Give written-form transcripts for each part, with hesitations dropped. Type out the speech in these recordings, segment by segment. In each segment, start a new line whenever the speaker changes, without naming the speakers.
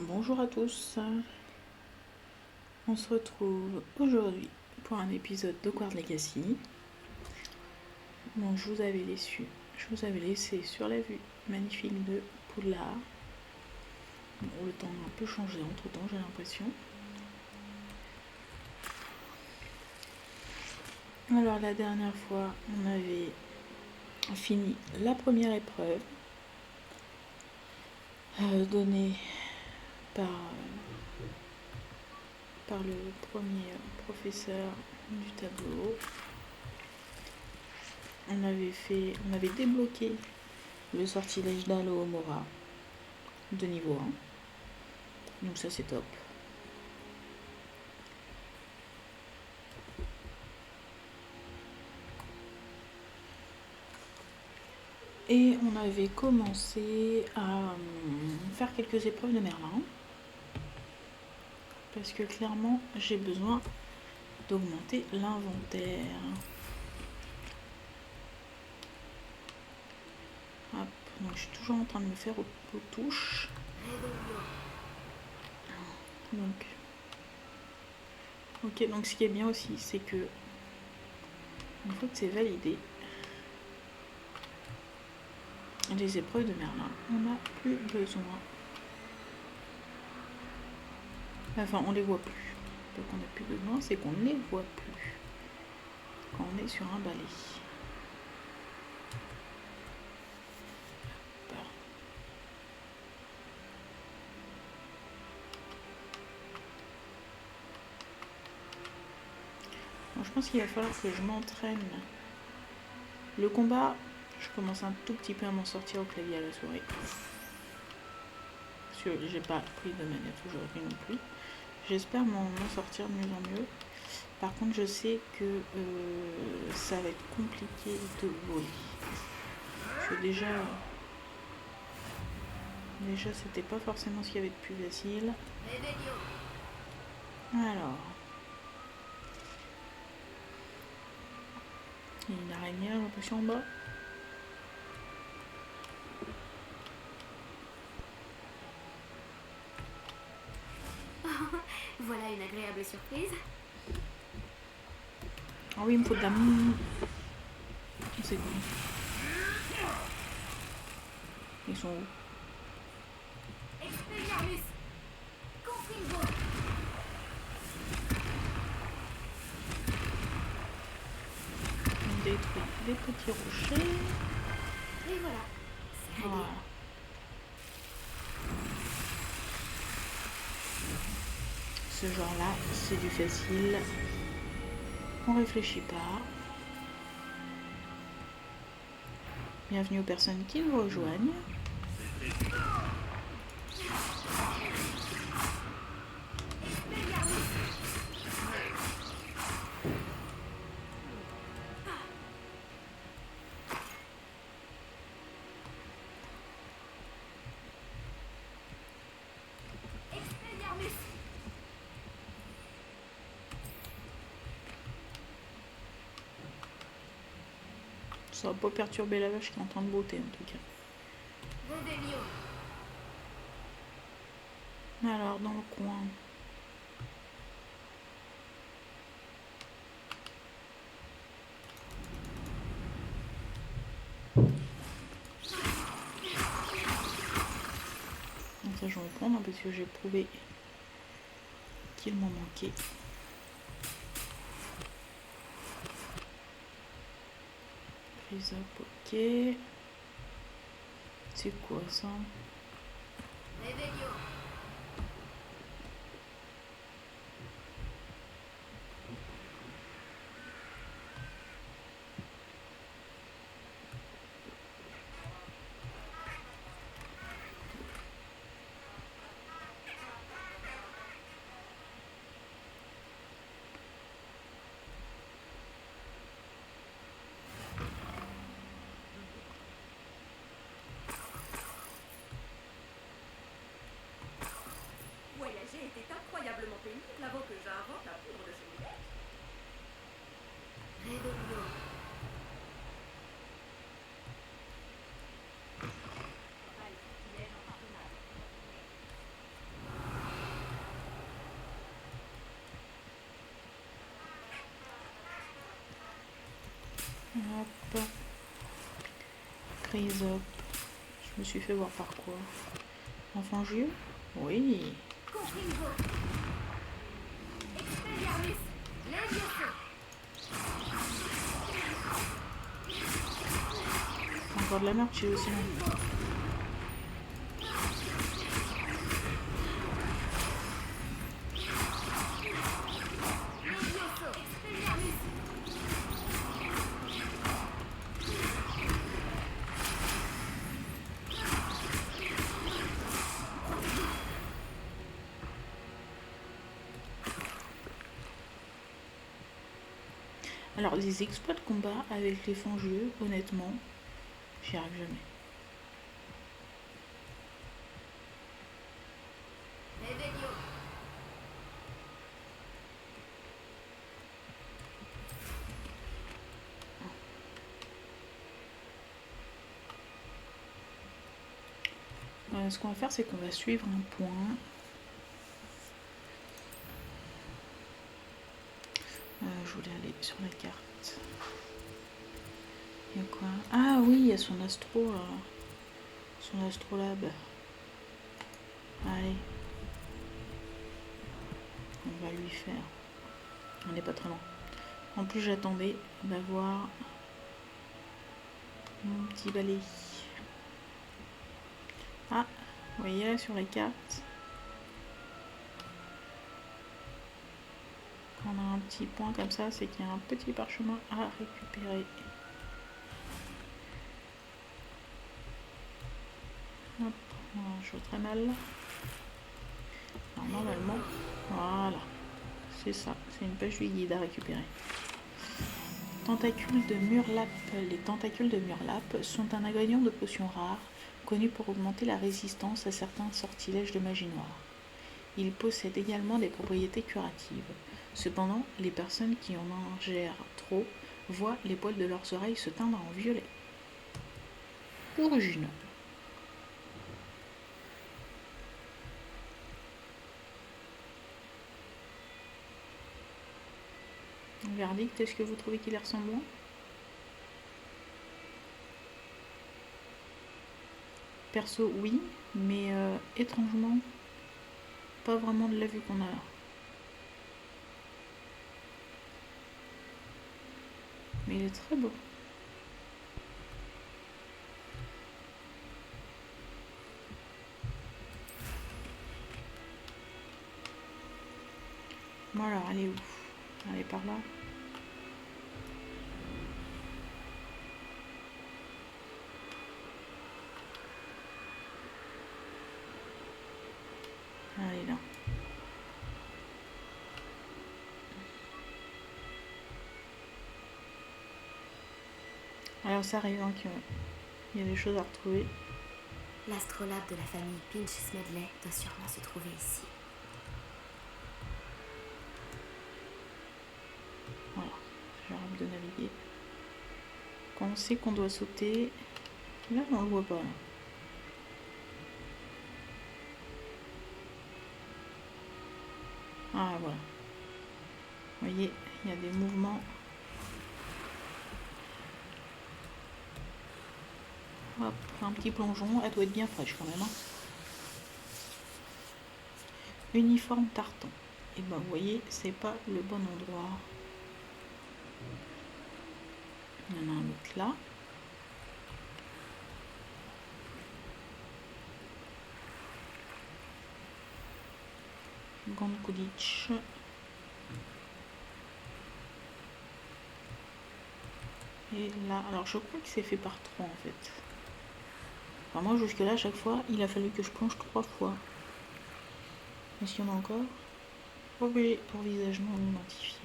Bonjour à tous, on se retrouve aujourd'hui pour un épisode d'Hogwarts Legacy. Donc je vous avais laissé sur la vue magnifique de Poudlard. Bon, le temps a un peu changé entre temps, j'ai l'impression. Alors la dernière fois on avait fini la première épreuve donnée par le premier professeur du tableau. On avait débloqué le sortilège d'Alohomora de niveau 1. Donc ça c'est top. Et on avait commencé à faire quelques épreuves de Merlin. Parce que clairement j'ai besoin d'augmenter l'inventaire. Hop, donc je suis toujours en train de me faire aux touches. Donc, ok, donc ce qui est bien aussi, c'est que une fois que c'est validé, les épreuves de Merlin, on n'a plus besoin. Enfin, on les voit plus. Donc on n'a plus besoin, c'est qu'on ne les voit plus quand on est sur un balai. Bon, je pense qu'il va falloir que je m'entraîne. Le combat, je commence un tout petit peu à m'en sortir au clavier à la souris. Parce que j'ai pas pris de manette aujourd'hui non plus. J'espère m'en sortir de mieux en mieux. Par contre, je sais que ça va être compliqué de voler. Parce que déjà c'était pas forcément ce qu'il y avait de plus facile. Alors. Il y a une araignée, j'ai l'impression, en bas.
Voilà une agréable surprise.
Ah oui, il me faut de la mine. C'est bon. Ils sont où?
Expelliarmus Confringo.
On détruit des petits rochers.
Et voilà, c'est réglé.
Voilà. Ce genre-là, c'est du facile. On réfléchit pas. Bienvenue aux personnes qui nous rejoignent.
Expelliarmus.
Ça va pas perturber la vache qui est en train de botter en tout cas.
Revelio.
Alors, dans le coin. Donc ça, je vais en prendre parce que j'ai prouvé qu'il m'en manquait. Prise up, ok. C'est quoi ça?
Revelio.
Hop. Chrysope. Je me suis fait voir par quoi? Enfant juif? Oui.
Confringo. Expelliarmus. Levioso.
Encore de la merde chez eux sinon.
Levioso. Expelliarmus.
Alors, les exploits de combat avec les fangieux, honnêtement, j'y arrive jamais.
Revelio.
Ce qu'on va faire, c'est qu'on va suivre un point. Je voulais aller sur la carte. Il y a quoi? Ah oui, il y a son astro là. Son astrolabe. Allez. On va lui faire. On n'est pas très loin. En plus, j'attendais d'avoir mon petit balai. Ah, vous voyez là sur la carte. Quand on a un petit point comme ça, c'est qu'il y a un petit parchemin à récupérer. Hop, je vois très mal. Alors, normalement, voilà. C'est ça, c'est une page du guide à récupérer. Tentacules de Murlap. Les tentacules de Murlap sont un ingrédient de potion rare, connu pour augmenter la résistance à certains sortilèges de magie noire. Ils possèdent également des propriétés curatives. Cependant, les personnes qui en ingèrent trop voient les poils de leurs oreilles se teindre en violet. Original. Verdict, est-ce que vous trouvez qu'il est ressemblant? Perso, oui, mais étrangement, pas vraiment de la vue qu'on a là. Mais il est très beau. Bon alors, elle est où? Elle est par là. Elle est là. Alors ça arrive hein, qu'il y a des choses à retrouver.
L'astrolabe de la famille Pinch Smedley doit sûrement se trouver ici.
Voilà, j'arrête de naviguer. Quand on sait qu'on doit sauter, là on le voit pas. Là. Ah voilà. Vous voyez, il y a des mouvements. Hop, un petit plongeon, elle doit être bien fraîche quand même. Hein. Uniforme tartan. Et ben vous voyez, c'est pas le bon endroit. Il y en a un autre là. Gant Kudich. Et là, alors je crois que c'est fait par 3 en fait. Enfin, moi jusque là, à chaque fois, il a fallu que je plonge 3 fois. Est-ce qu'il y en a encore? Objet pour visage non identifié.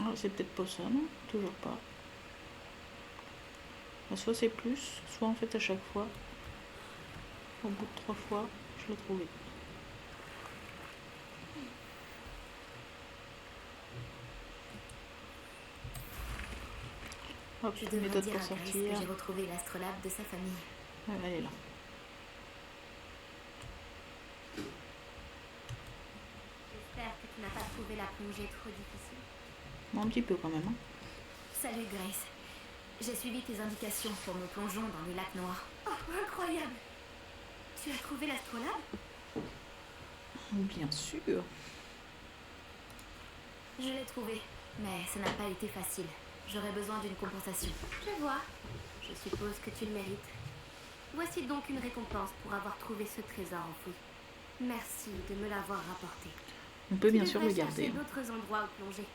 Ah, c'est peut-être pas ça, non? Toujours pas. Bah, soit c'est plus, soit en fait à chaque fois, au bout de 3 fois, je l'ai trouvé. Hop,
Je devrais
méthode
dire
pour
à Grace
sortir.
que j'ai retrouvé l'astrolabe de sa famille.
Ouais, elle est là.
J'espère que tu n'as pas trouvé la plongée trop difficile.
Bon, un petit peu quand même. Hein.
Salut Grace. J'ai suivi tes indications pour mon plongeon dans les lacs noirs. Oh, incroyable! Tu as trouvé l'astrolabe?
Bien sûr.
Je l'ai trouvé, mais ça n'a pas été facile. J'aurais besoin d'une compensation. Je vois. Je suppose que tu le mérites. Voici donc une récompense pour avoir trouvé ce trésor enfoui. Merci de me l'avoir rapporté.
On peut bien
Tu
sûr le
devrais
garder.
chercher d'autres endroits où plonger.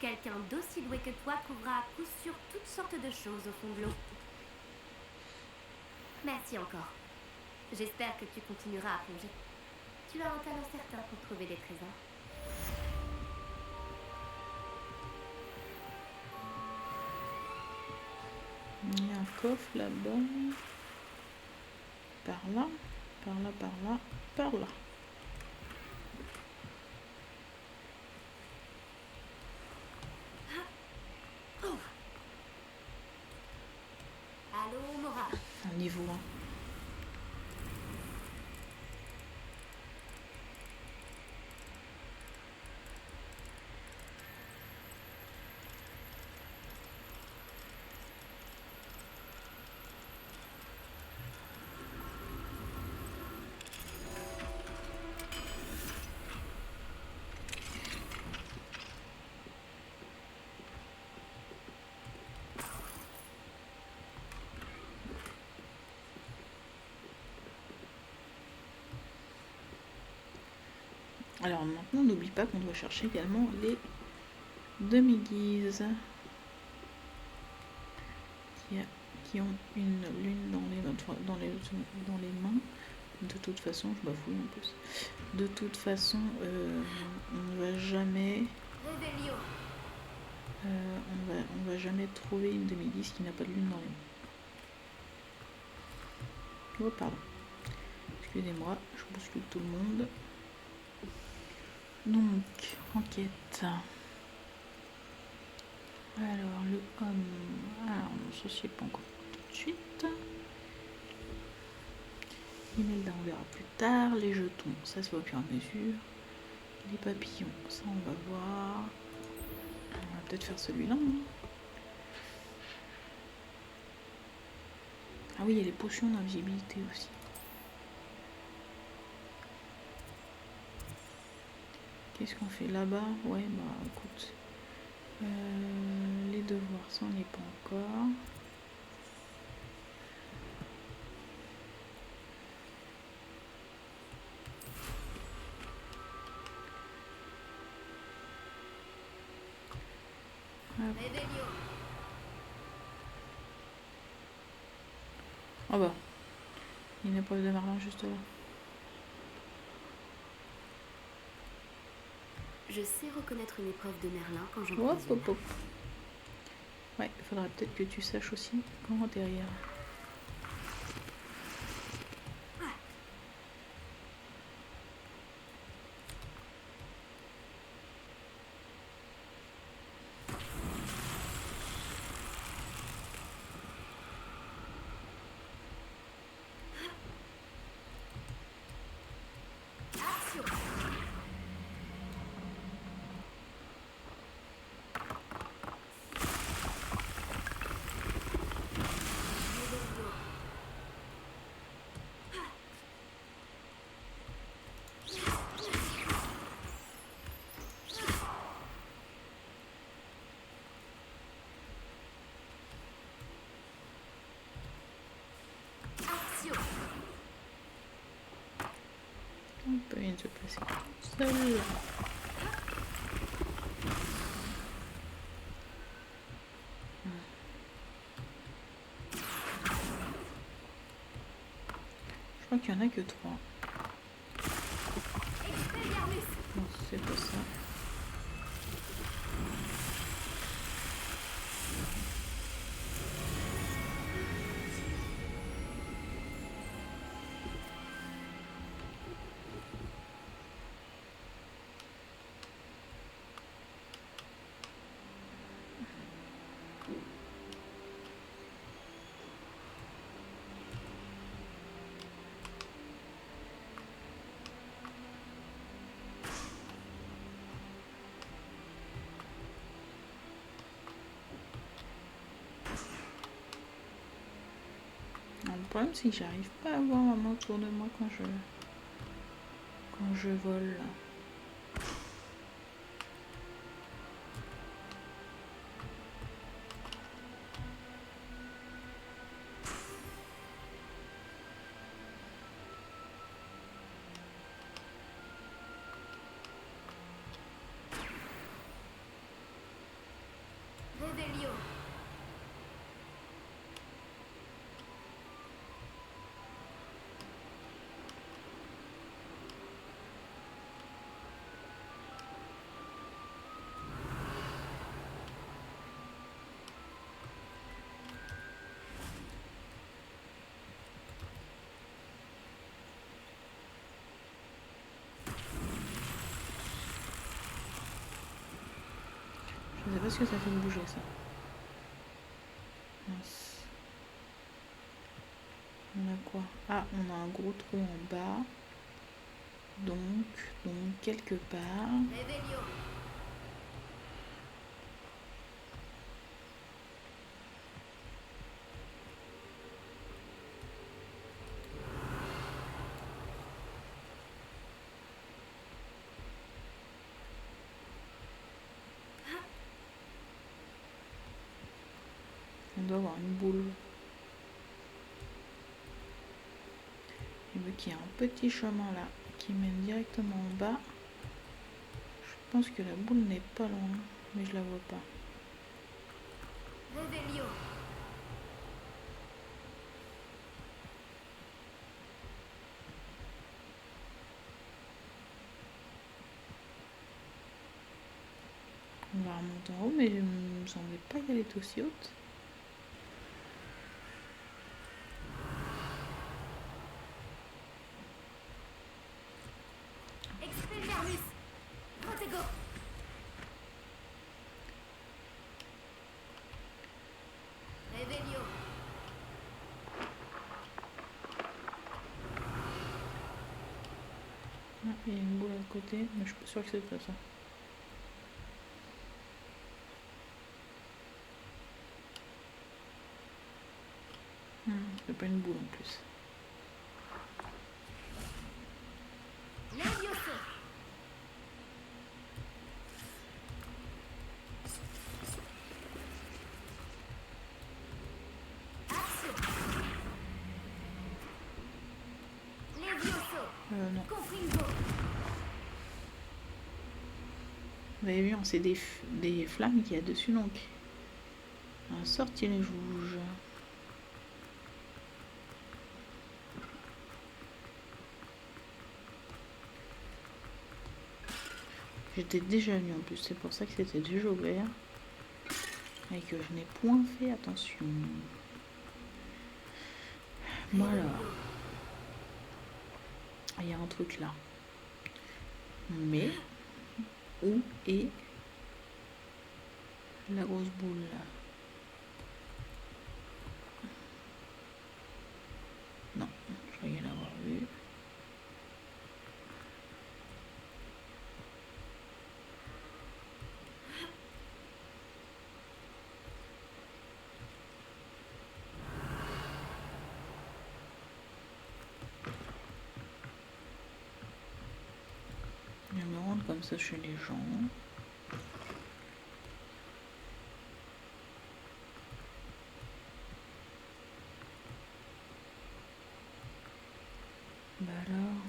Quelqu'un d'aussi doué que toi trouvera à coup sûr toutes sortes de choses au fond de l'eau. Merci encore. J'espère que tu continueras à plonger. Tu as un talent certain pour trouver des trésors.
Il y a un coffre là-bas. Par là, par là, par là, par là.
Allô, Mora.
Un niveau 1. Alors maintenant, n'oublie pas qu'on doit chercher également les demi-guises qui ont une lune dans les mains. De toute façon, je bafouille en plus. De toute façon, on ne va jamais on va jamais trouver une demi-guise qui n'a pas de lune dans les mains. Oh pardon. Excusez-moi, je bouscule tout le monde. Donc, enquête. Alors, le homme. Alors, on ne s'assied pas encore tout de suite. Imelda, on verra plus tard. Les jetons, ça se voit au fur et à mesure. Les papillons, ça on va voir. On va peut-être faire celui-là. Hein. Ah oui, il y a les potions d'invisibilité aussi. Qu'est-ce qu'on fait là-bas? Ouais, bah écoute. Les devoirs, ça on n'y est pas encore. Ah bah, il y a une épreuve de Merlin juste là.
Je sais reconnaître une épreuve de Merlin quand j'en
Hop,
croise une.
hop, hop. Ouais, il faudrait peut-être que tu saches aussi comment atterrir. On peut bien se placer toute seule. Je crois qu'il n'y en a que 3. Non, c'est pas ça. problème, c'est que j'arrive pas à voir vraiment autour de moi quand je vole. Là.
Revelio.
Je sais pas ce que ça fait de bouger ça. Mince. On a quoi? Ah, on a un gros trou en bas. Donc quelque part.
Revelio.
On doit avoir une boule. Et vu qu'il y a un petit chemin là qui mène directement en bas. Je pense que la boule n'est pas loin, mais je la vois pas.
Revelio.
On va remonter en haut, mais il me semblait pas qu'elle était aussi haute.
Expelliarmus. Protego. Revelio.
Ah, il y a une boule à côté, mais je suis pas sûre que c'est pas ça. C'est pas une boule en plus.
Levioso. Axio. Levioso.
Non.
Confringo.
Vous avez vu, c'est des flammes qu'il y a dessus, donc un sortilège rouge. J'étais déjà venue en plus, c'est pour ça que c'était déjà ouvert. Et que je n'ai point fait attention. Voilà. Il y a un truc là. Mais où est la grosse boule là? Non, je croyais l'avoir vue. Je me rendre comme ça chez les gens. Bah alors.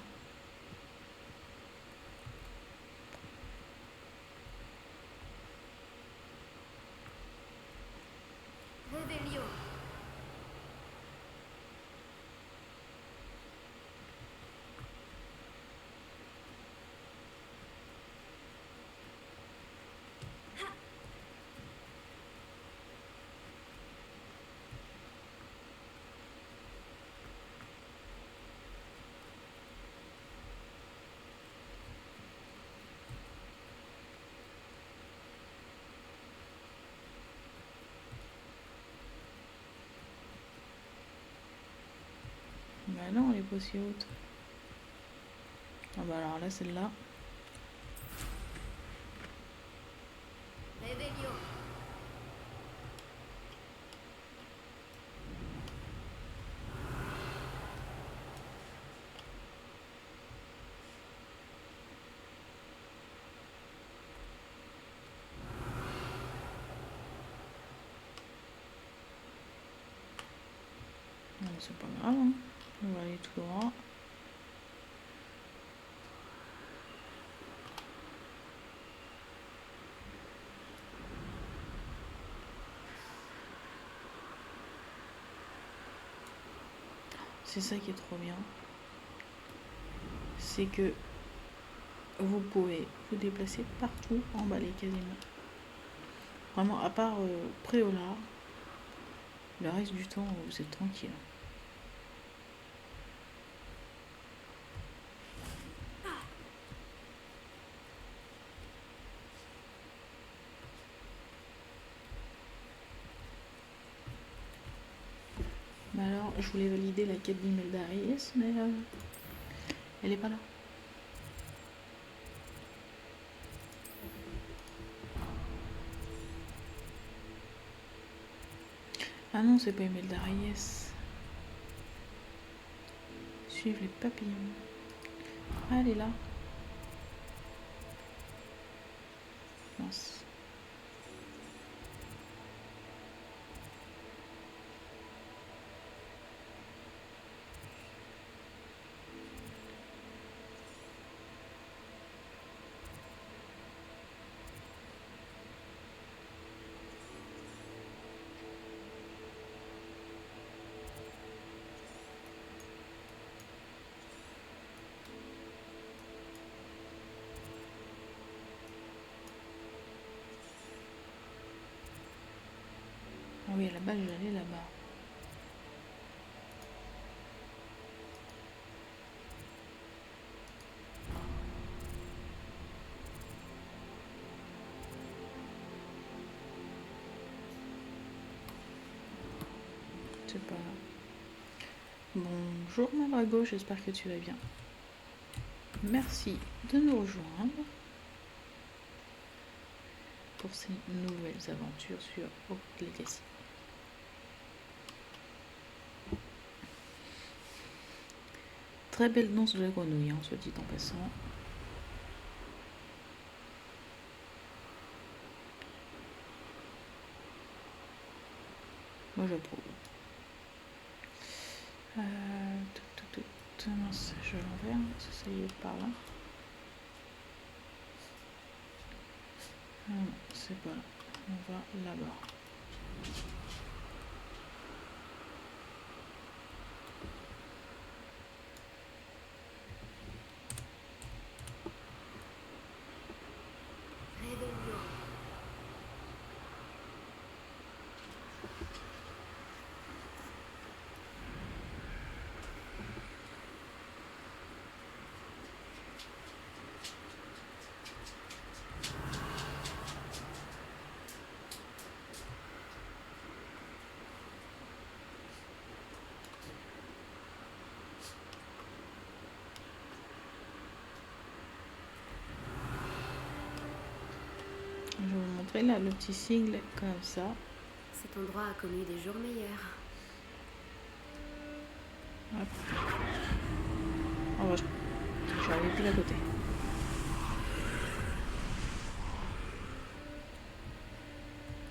Revelio.
Bah non, elle est pas aussi haute. Ah bah alors là, celle-là.
Revelio.
Non, c'est pas grave, hein. On va aller tout droit. C'est ça qui est trop bien. C'est que vous pouvez vous déplacer partout en balai quasiment. Vraiment, à part Préolard, le reste du temps, vous êtes tranquille. Alors, je voulais valider la quête d'Imelda Reyes, mais elle est pas là. Ah non, c'est pas Imelda Reyes. Suivre les papillons. Ah, elle est là. Mince. Ah oui, à la base, j'allais là-bas. C'est pas grave. Bonjour ma Drago, j'espère que tu vas bien. Merci de nous rejoindre pour ces nouvelles aventures sur Hogwarts Legacy. Très belle danse de la grenouille, hein, soit dit en passant. Moi j'approuve. Mince, je vais l'envers, ça y est par là. Non, c'est pas là. On va là-bas. Je vais vous montrer là le petit sigle comme ça.
Cet endroit a connu des jours meilleurs.
Hop. Oh, je suis arrivée pile à côté.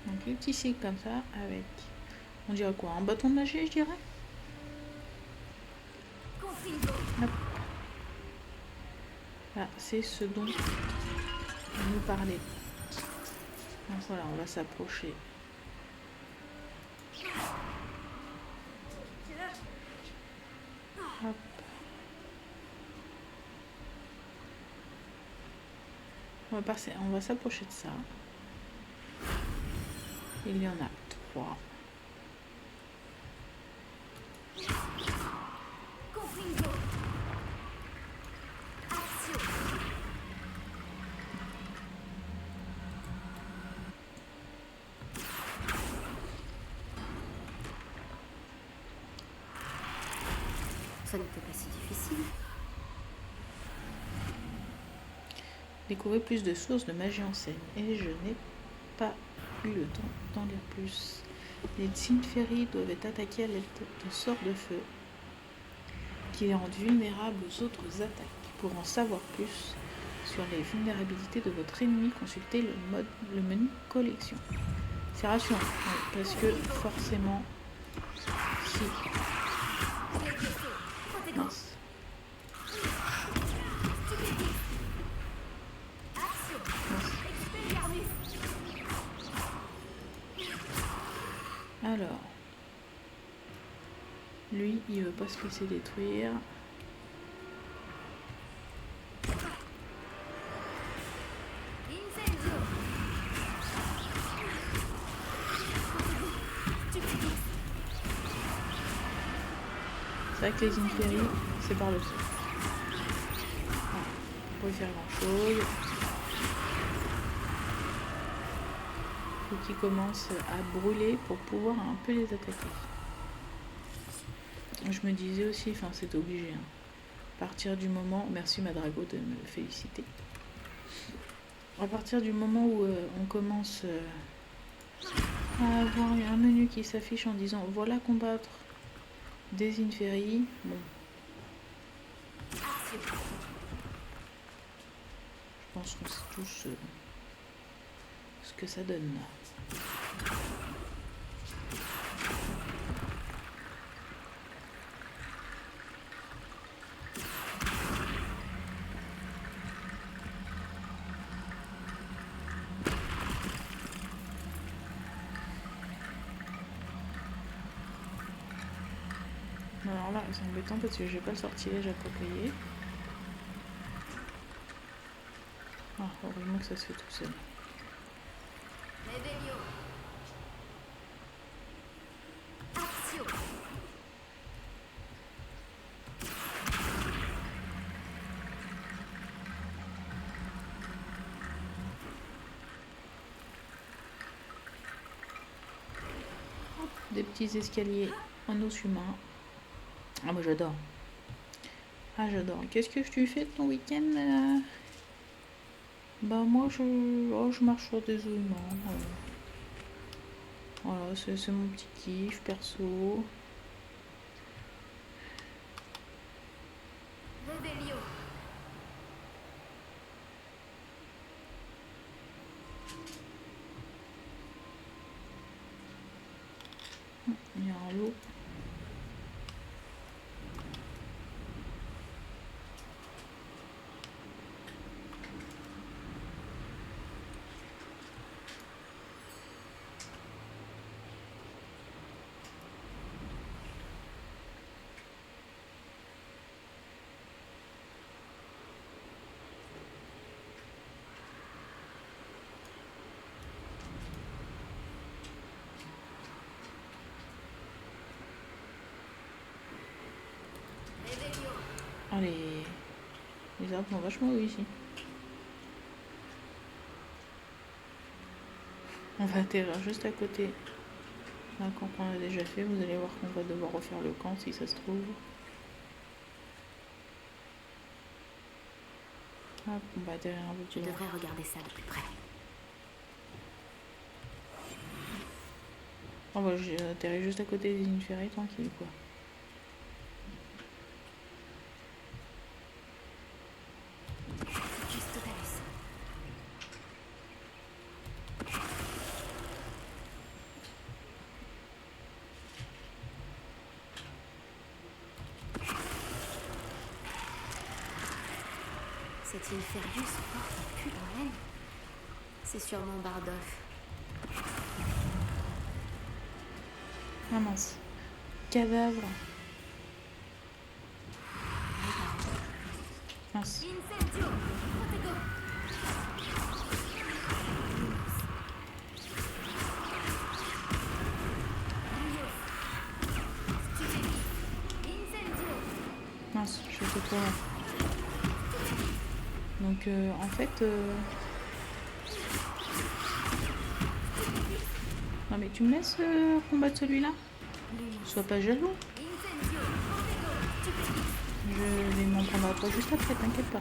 Donc le petit sigle comme ça avec, on dirait quoi, un bâton de magie je dirais. Hop. Là, c'est ce dont on nous parlait. Donc voilà, on va s'approcher. Hop. On va s'approcher de ça. Il y en a 3.
Ça n'était pas si difficile.
Découvrez plus de sources de magie en scène. Et je n'ai pas eu le temps d'en lire plus. Les Tsinferi doivent être attaqués à l'aide de sorts de feu qui les rendent vulnérables aux autres attaques. Pour en savoir plus sur les vulnérabilités de votre ennemi, consultez le menu collection. C'est rassurant, parce que forcément, si Lui, il veut pas se laisser détruire. C'est vrai que les Inferi, c'est par le sol. Voilà. On peut faire grand chose. Faut qu'ils commencent à brûler pour pouvoir un peu les attaquer. Je me disais aussi, enfin c'est obligé. À partir du moment, merci Madrago de me féliciter. À partir du moment où on commence à avoir un menu qui s'affiche en disant voilà combattre des Inferi, bon. Je pense qu'on sait tous ce que ça donne. Alors là, c'est embêtant parce que j'ai pas le sortilège approprié. Ah, heureusement que ça se fait tout seul. Des petits escaliers en os humain. Ah, moi j'adore. Ah, j'adore. Qu'est-ce que tu fais de ton week-end Bah, moi je marche sur des os humains. Voilà, c'est mon petit kiff perso. Il y a un lot. Ah, les arbres sont vachement hauts ici. On va atterrir juste à côté d'un camp qu'on a déjà fait. Vous allez voir qu'on va devoir refaire le camp si ça se trouve. Hop, on va atterrir un peu plus
Je
loin.
devrais regarder ça de plus près.
Oh bah j'ai atterri juste à côté des Inferi, tranquille quoi.
Juste Talus. Cette Inferius porte un pull en laine. C'est sûrement Bardolph.
Ah mince. Cadavre. Mince.
Incendio! Protego! Incendio!
Mince, je fais quoi là. Donc en fait... Non mais tu me laisses combattre celui-là. Sois pas jaloux.
Incendio! Protego!
Je vais m'en prendre à toi juste après, t'inquiète pas.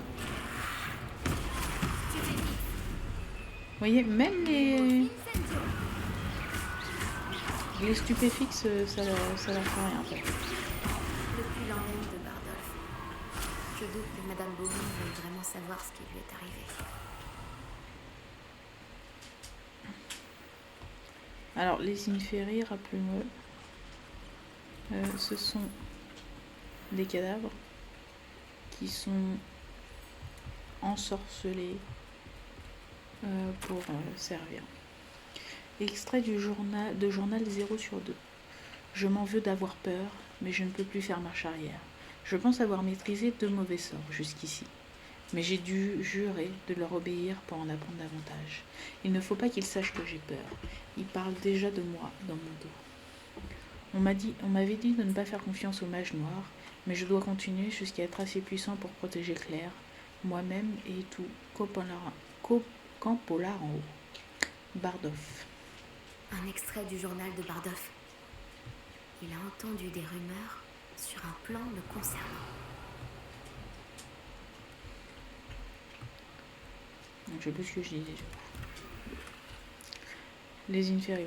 Vous voyez, même les stupéfixes, ça leur fait rien en fait.
Le pull en laine de Bardolph. Je doute que Madame Beaumont veuille vraiment savoir ce qui lui est arrivé.
Alors les Inferi, rappelez-moi, ce sont des cadavres qui sont ensorcelés pour servir. Extrait du journal 0/2. Je m'en veux d'avoir peur, mais je ne peux plus faire marche arrière. Je pense avoir maîtrisé 2 mauvais sorts jusqu'ici. Mais j'ai dû jurer de leur obéir pour en apprendre davantage. Il ne faut pas qu'ils sachent que j'ai peur. Ils parlent déjà de moi dans mon dos. On m'avait dit de ne pas faire confiance aux mages noirs, mais je dois continuer jusqu'à être assez puissant pour protéger Claire, moi-même et tout Campolar en haut. Bardolph.
Un extrait du journal de Bardolph. Il a entendu des rumeurs sur un plan le concernant.
Je sais plus ce que je disais. Les inférieurs.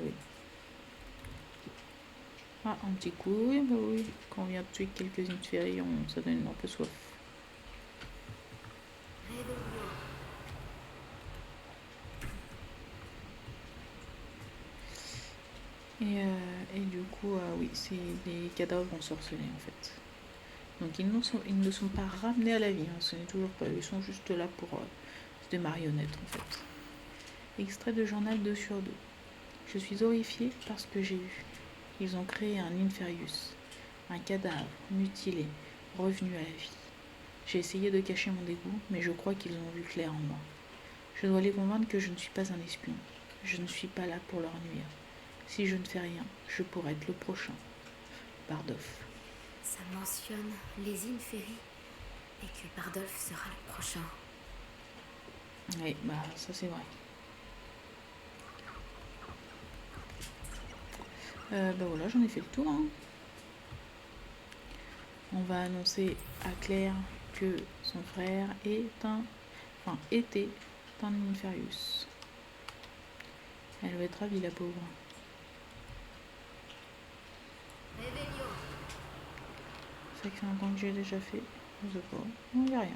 Ah, un petit coup, oui, bah oui. Quand on vient de tuer quelques inférieurs, ça donne un peu soif. Et du coup, oui, c'est des cadavres ensorcelés en fait. Donc ils ne sont pas ramenés à la vie, hein, ce n'est toujours pas. Ils sont juste là pour des marionnettes en fait. Extrait de journal 2 sur 2. Je suis horrifiée par ce que j'ai eu. Ils ont créé un Inferius, un cadavre mutilé, revenu à la vie. J'ai essayé de cacher mon dégoût, mais je crois qu'ils ont vu clair en moi. Je dois les convaincre que je ne suis pas un espion. Je ne suis pas là pour leur nuire. Si je ne fais rien, je pourrais être le prochain. Bardolph.
Ça mentionne les Inferi et que Bardolph sera le prochain.
Oui, bah ça c'est vrai. Bah voilà, j'en ai fait le tour. Hein. On va annoncer à Claire que son frère était un Inferius. Elle va être ravie, la pauvre. C'est que c'est un temps que j'ai déjà fait. Je sais pas. Non, il a rien.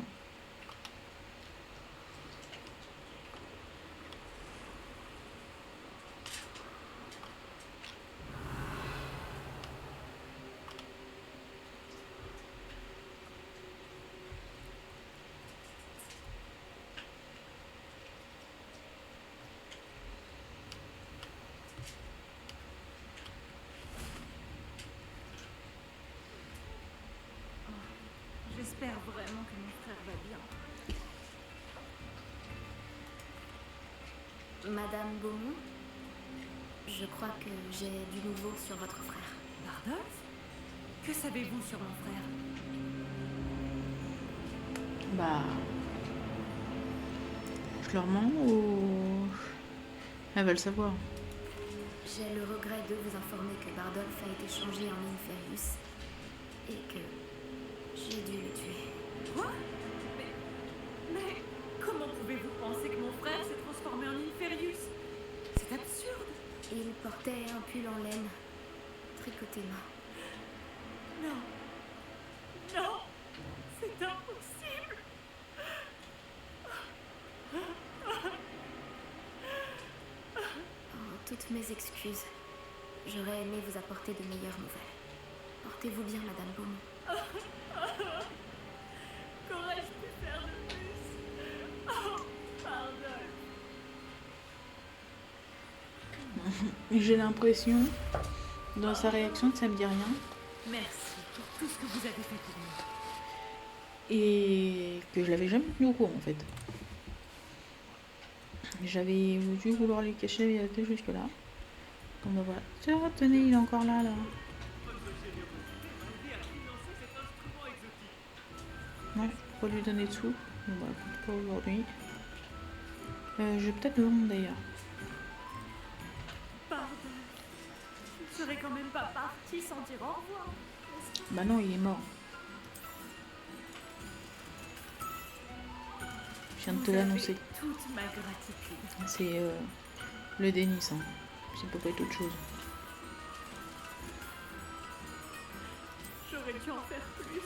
J'espère vraiment que mon frère va bien.
Madame Beaumont, je crois que j'ai du nouveau sur votre frère.
Bardolph? Que savez-vous sur mon frère?
Bah. Je leur mens ou. Elles veulent savoir.
J'ai le regret de vous informer que Bardolph a été changé en Inferius et que j'ai dû le tuer.
Quoi? Mais comment pouvez-vous penser que mon frère s'est transformé en Inferius? C'est absurde.
Il portait un pull en laine, tricoté main.
Non. Non. C'est impossible.
Oh, toutes mes excuses. J'aurais aimé vous apporter de meilleures nouvelles. Portez-vous bien, Madame Beaumont.
Qu'aurais-je pu faire de plus? Oh, pardon.
J'ai l'impression, dans sa réaction, que ça me dit rien.
Merci pour tout ce que vous avez fait pour moi.
Et que je l'avais jamais tenu au courant en fait. J'avais dû vouloir lui cacher la vérité jusque là. Donc bah voilà. Tiens, tenez, il est encore là. Ouais, faut lui donner dessous. Bon bah écoute, pas aujourd'hui. Je vais peut-être le vendre d'ailleurs.
Pardon. Je ne serais quand même pas partie sans dire au revoir.
Bah non, il est mort. Je viens de te l'annoncer.
Toute ma gratitude.
C'est le déni, ça. Ça peut pas être autre chose.
J'aurais dû en faire plus.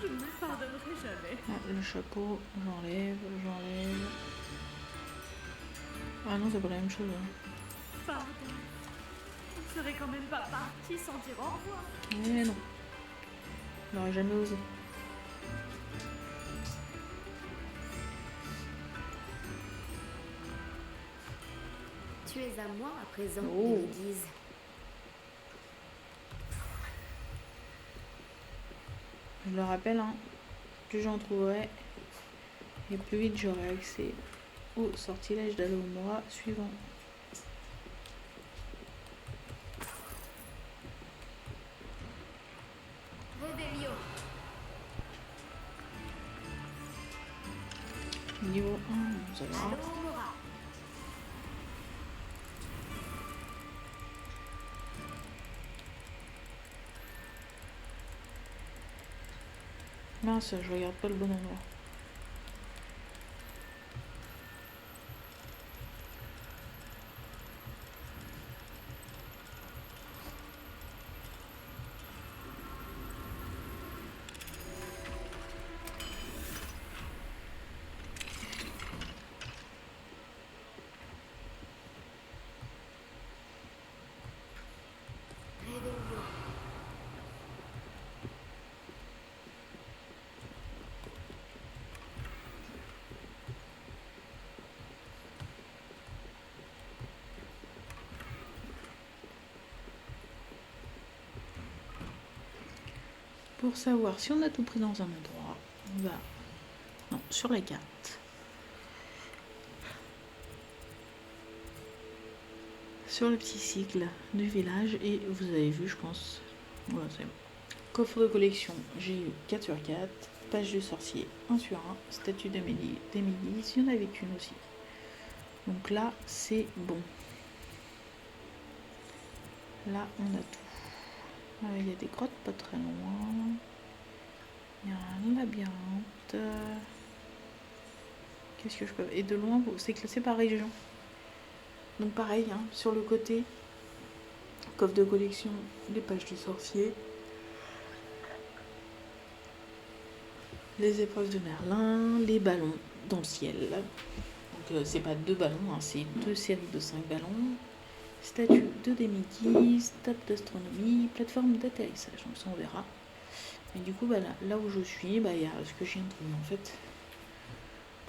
Je ne me le pardonnerai jamais.
Ah, le chapeau, j'enlève. Ah non, c'est pas la même chose. Hein.
Pardon. Je ne serais quand même pas partie sans dire au revoir.
Mais non. Je n'aurais jamais osé.
Tu es à moi à présent,
Oh.
ils disent.
Je le rappelle, hein, plus j'en trouverai et plus vite j'aurai accès au sortilège d'Alomora suivant.
Revelio.
Niveau 1, ça va.
Alomora.
Mince, je regarde pas le bon endroit.
Revelio.
Pour savoir si on a tout pris dans un endroit, on va sur la carte. Sur le petit cycle du village et vous avez vu, je pense, voilà, c'est bon. Coffre de collection, j'ai eu 4 sur 4, page du sorcier 1 sur 1, statue d'Amélie, il y en avait qu'une aussi. Donc là, c'est bon. Là, on a tout. Il y a des grottes pas très loin. Il y a un labyrinthe. Qu'est-ce que je peux... Et de loin, c'est classé par région. Donc pareil, hein, sur le côté, coffre de collection, les pages du sorcier, les épreuves de Merlin, les ballons dans le ciel. Donc c'est pas 2 ballons, hein, c'est 2 séries de 5 ballons. Statue de Démédis, table d'astronomie, plateforme d'atterrissage. Donc ça on verra. Et du coup bah, là où je suis, il y a ce que je viens de trouver en fait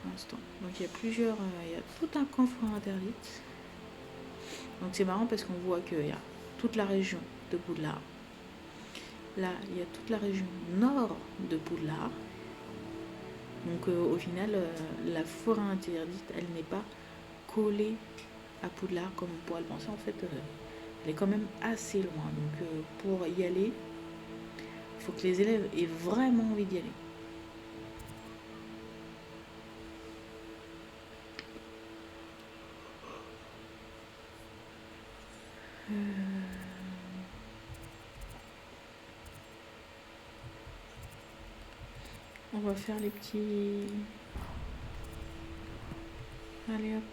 pour l'instant. Donc il y a plusieurs, il y a tout un camp forêt interdite. Donc c'est marrant parce qu'on voit qu'il y a toute la région de Poudlard. Là, il y a toute la région nord de Poudlard. Donc au final, la forêt interdite, elle n'est pas collée à Poudlard comme on pourrait le penser. En fait, elle est quand même assez loin. Donc pour y aller, il faut que les élèves aient vraiment envie d'y aller. On va faire les petits... Allez hop.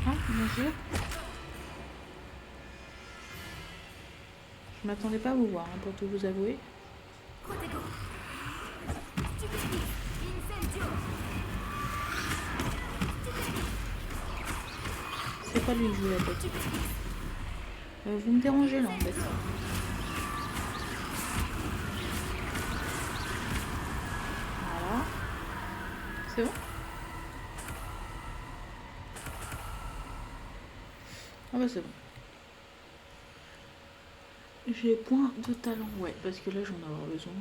Ah, bonjour. Je m'attendais pas à vous voir, hein, pour tout vous avouer.
Protego. Incendio.
C'est pas lui que je voulais attaquer. Vous me dérangez là en fait. Voilà. C'est bon? Ah bah c'est bon. J'ai point de talent, ouais, parce que là j'en ai avoir besoin.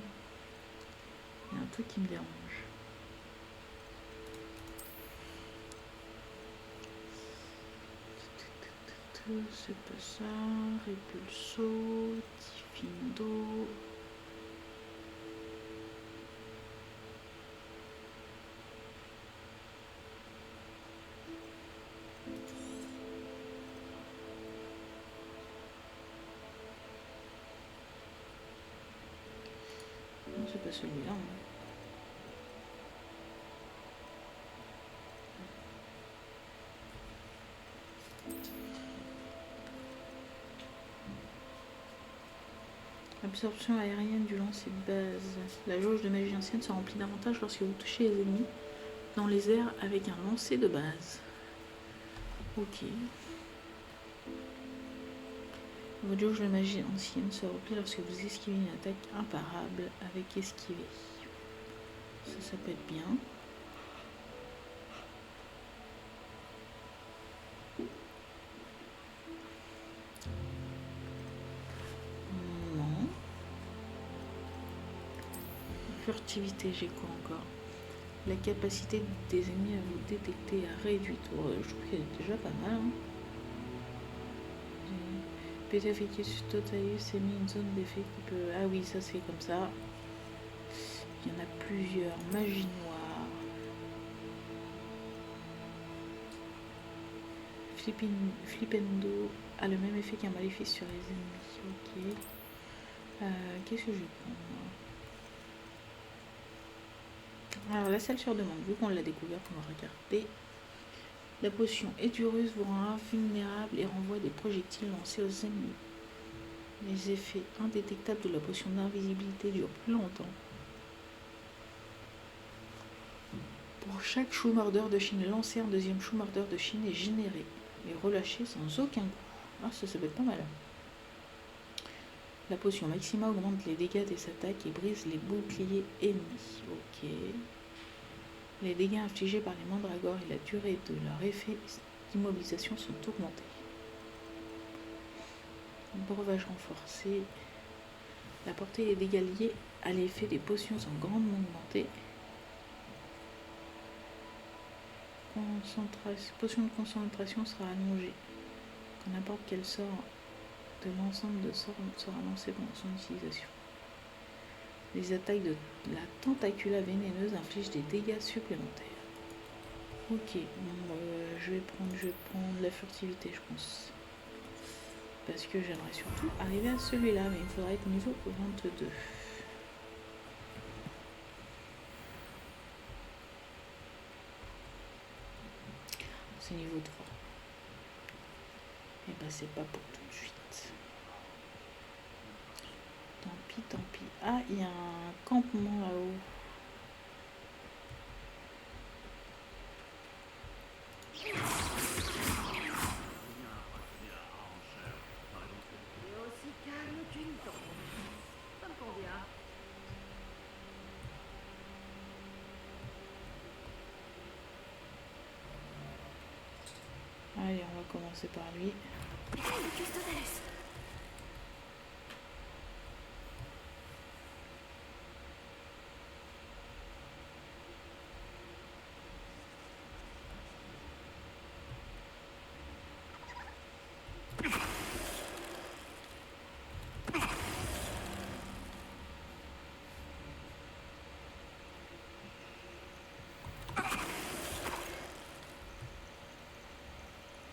Il y a un truc qui me dérange. C'est pas ça. Repulso, Tifindo. Non, c'est pas celui-là. Hein. Absorption aérienne du lancer de base. La jauge de magie ancienne se remplit davantage lorsque vous touchez les ennemis dans les airs avec un lancer de base. Ok. Votre jauge de magie ancienne se replie lorsque vous esquivez une attaque imparable avec esquiver. Ça peut être bien. Non. Furtivité, j'ai quoi encore? La capacité des ennemis à vous détecter est réduite. Oh, je trouve qu'elle est déjà pas mal. Hein. Pétaficus Totalus est mis une zone d'effet qui peut... Ah oui, ça c'est comme ça. Il y en a plusieurs. Magie noire. Flipendo a le même effet qu'un maléfice sur les ennemis. Ok. Qu'est-ce que je vais prendre? Alors la salle sur demande, vu qu'on l'a découverte, on va regarder. La potion étureuse vous rend invulnérable et renvoie des projectiles lancés aux ennemis. Les effets indétectables de la potion d'invisibilité durent plus longtemps. Pour chaque chou-mordeur de Chine lancé, un deuxième chou-mordeur de Chine est généré et relâché sans aucun coup. Ah, ça peut être pas mal. La potion Maxima augmente les dégâts des attaques et brise les boucliers ennemis. Ok. Les dégâts infligés par les mandragores et la durée de leur effet d'immobilisation sont augmentés. Breuvage renforcé. La portée des dégâts liés à l'effet des potions sont grandement augmentées. Potion de concentration sera allongée quand n'importe quel sort de l'ensemble de sorts sera lancé pendant son utilisation. Les attaques de la tentacula vénéneuse infligent des dégâts supplémentaires. Ok, bon, je vais prendre la furtivité, je pense. Parce que j'aimerais surtout arriver à celui-là, mais il faudra être niveau 22. C'est niveau 3. Et ben c'est pas pour tout de suite. Tant pis, tant pis. Ah, il y a un campement là-haut. Allez, on va commencer par lui.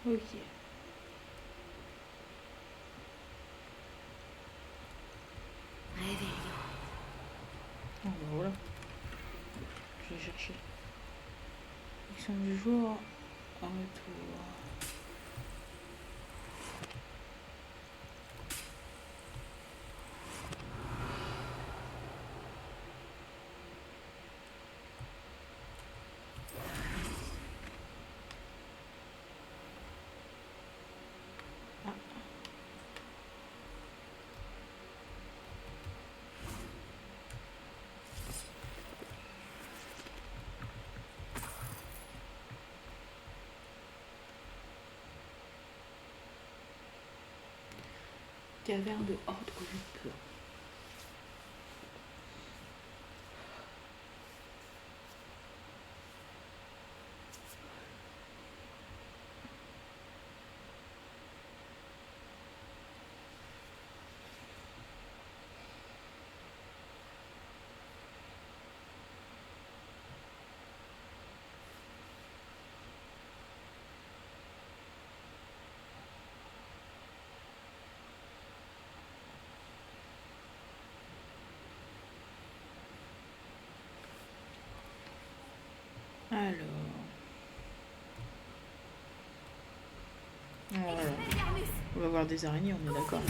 Ok. Ah bah voilà. Je vais chercher. Action du jour. En retour. Caverne de Horde Group. Alors. Voilà. On va voir des araignées, on est d'accord.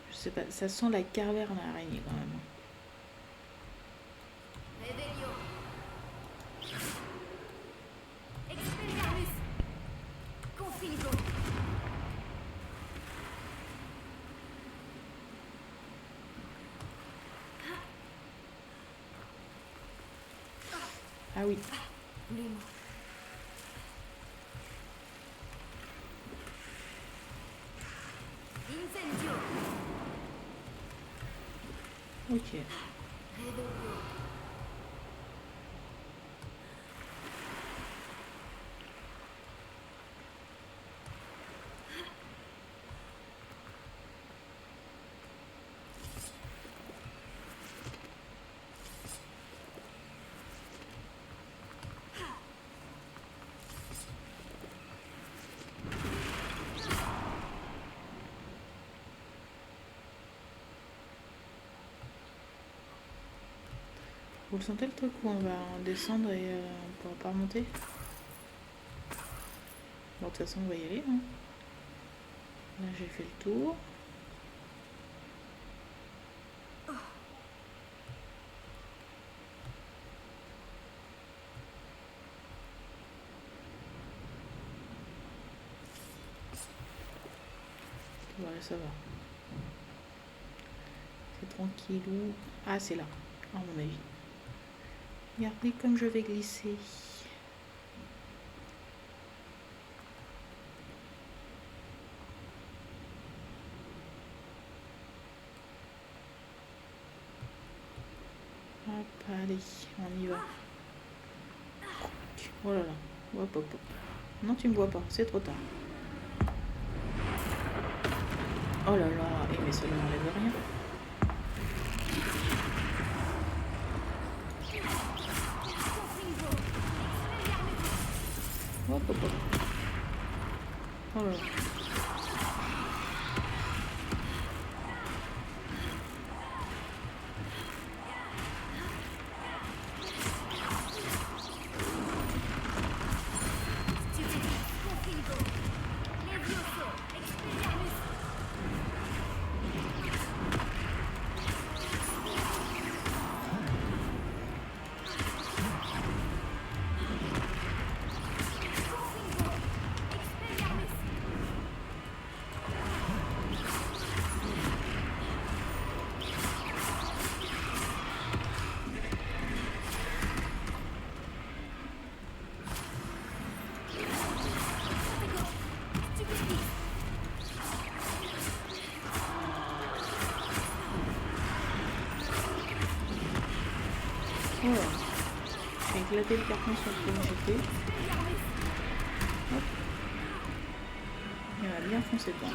Je sais pas, ça sent la caverne à araignée quand même. Ah oui.
Lune. Incendio.
Ok.
Revelio.
Vous le sentez le truc où on va descendre et on pourra pas remonter? Bon, de toute façon, on va y aller. Hein. Là, j'ai fait le tour. Voilà, ça va. C'est tranquillou. Ah, c'est là, à mon avis. Regardez comme je vais glisser. Hop, allez, on y va. Oh là là. Hop, hop, hop. Non, tu me vois pas, c'est trop tard. Oh là là, et mais ça ne m'enlève rien. Hop, hop, hop. Oh là là. Oh là. J'ai éclaté le carton sur lequel j'étais. Hop. Il m'a bien foncé dedans.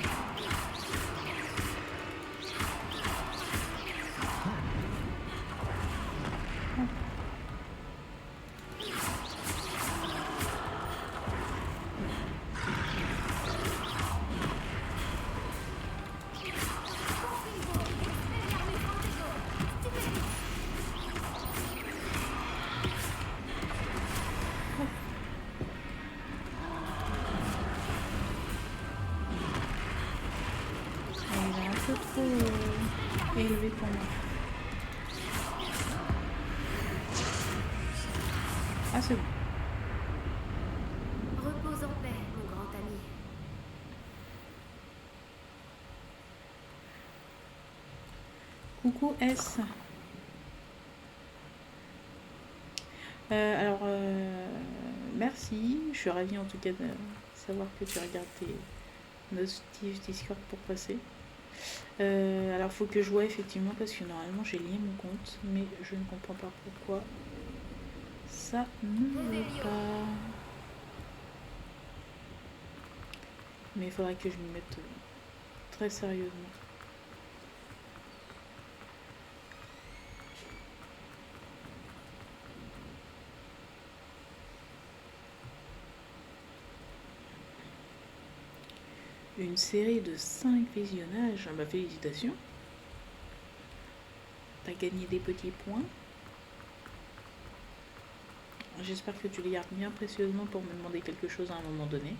Il est un peu trop élevé pour moi. Ah, c'est bon.
Repose en paix, mon grand ami.
Coucou S. Alors, merci. Je suis ravie en tout cas de savoir que tu regardes tes notifs Discord pour passer. Alors, faut que je vois effectivement parce que normalement j'ai lié mon compte, mais je ne comprends pas pourquoi ça ne veut pas. Mais il faudrait que je m'y mette très sérieusement. Une série de 5 visionnages. Bah, félicitations. T'as gagné des petits points. J'espère que tu les gardes bien précieusement pour me demander quelque chose à un moment donné.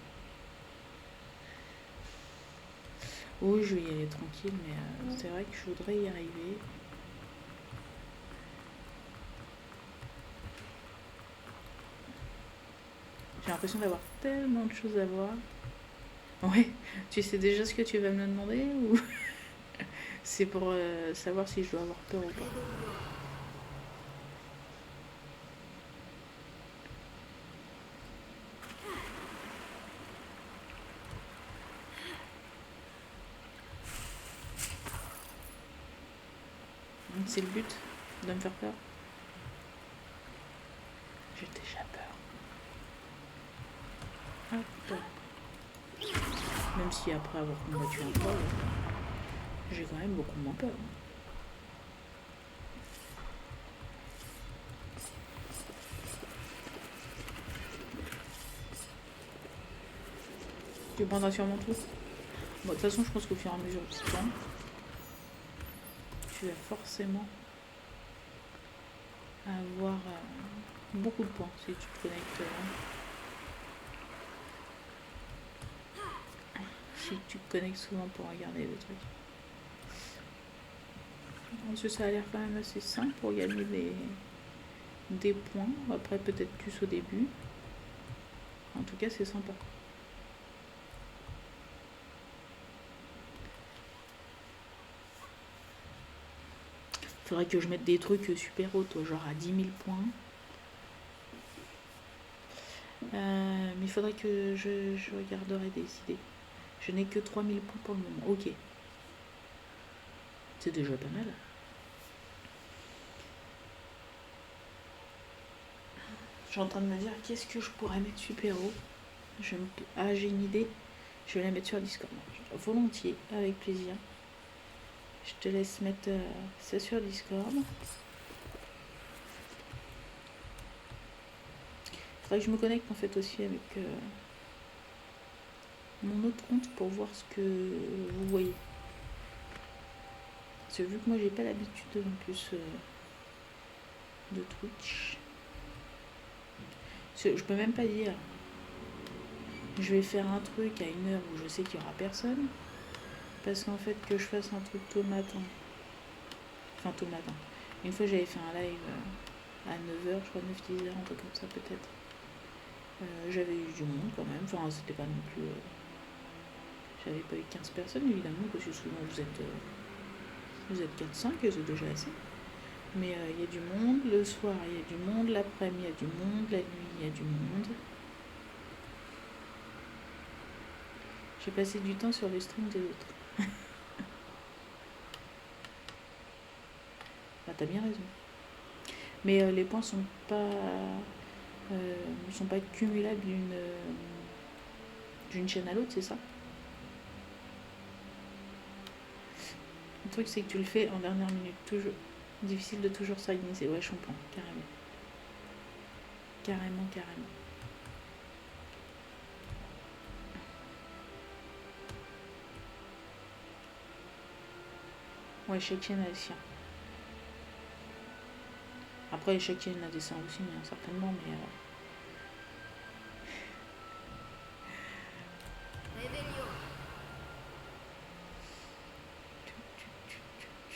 Oui, je vais y aller tranquille, mais c'est vrai que je voudrais y arriver. J'ai l'impression d'avoir tellement de choses à voir. Ouais, tu sais déjà ce que tu vas me demander ou c'est pour savoir si je dois avoir peur ou pas. C'est le but de me faire peur. J'ai déjà peur. Hop. Même si après avoir combattu un troll, j'ai quand même beaucoup moins peur. Tu prendras sûrement tout. Bon, de toute façon, je pense qu'au fur et à mesure du temps, tu vas forcément avoir beaucoup de points si tu te connectes. Si tu te connectes souvent pour regarder le truc. Parce que ça a l'air quand même assez simple pour gagner des points. Après, peut-être plus au début. En tout cas, c'est sympa. Faudrait que je mette des trucs super hauts, genre à 10 000 points. Mais il faudrait que je regarderai des idées. Je n'ai que 3 000 points pour le moment. Ok. C'est déjà pas mal. Je suis en train de me dire qu'est-ce que je pourrais mettre super haut. J'ai une idée. Je vais la mettre sur Discord. Volontiers, avec plaisir. Je te laisse mettre ça sur Discord. Faudrait que je me connecte en fait aussi avec mon autre compte pour voir ce que vous voyez. Parce que vu que moi j'ai pas l'habitude en plus de Twitch. Je peux même pas dire je vais faire un truc à une heure où je sais qu'il y aura personne. Parce qu'en fait que je fasse un truc tôt le matin. Enfin tôt le matin. Une fois j'avais fait un live à 9h, je crois 9-10h, un truc comme ça peut-être. J'avais eu du monde quand même. Enfin c'était pas non plus... j'avais pas eu 15 personnes évidemment, parce que souvent vous êtes 4-5 et c'est déjà assez. Mais il y a du monde, le soir il y a du monde, l'après-midi il y a du monde, la nuit il y a du monde. J'ai passé du temps sur les streams des autres. Bah t'as bien raison. Mais les points sont pas cumulables d'une chaîne à l'autre, c'est ça? Le truc c'est que tu le fais en dernière minute, toujours. Difficile de toujours s'organiser. Ouais, je comprends, carrément. Carrément. Ouais, chaque chaîne a le sien. Après, chaque chaîne a des seins aussi, hein, certainement, mais...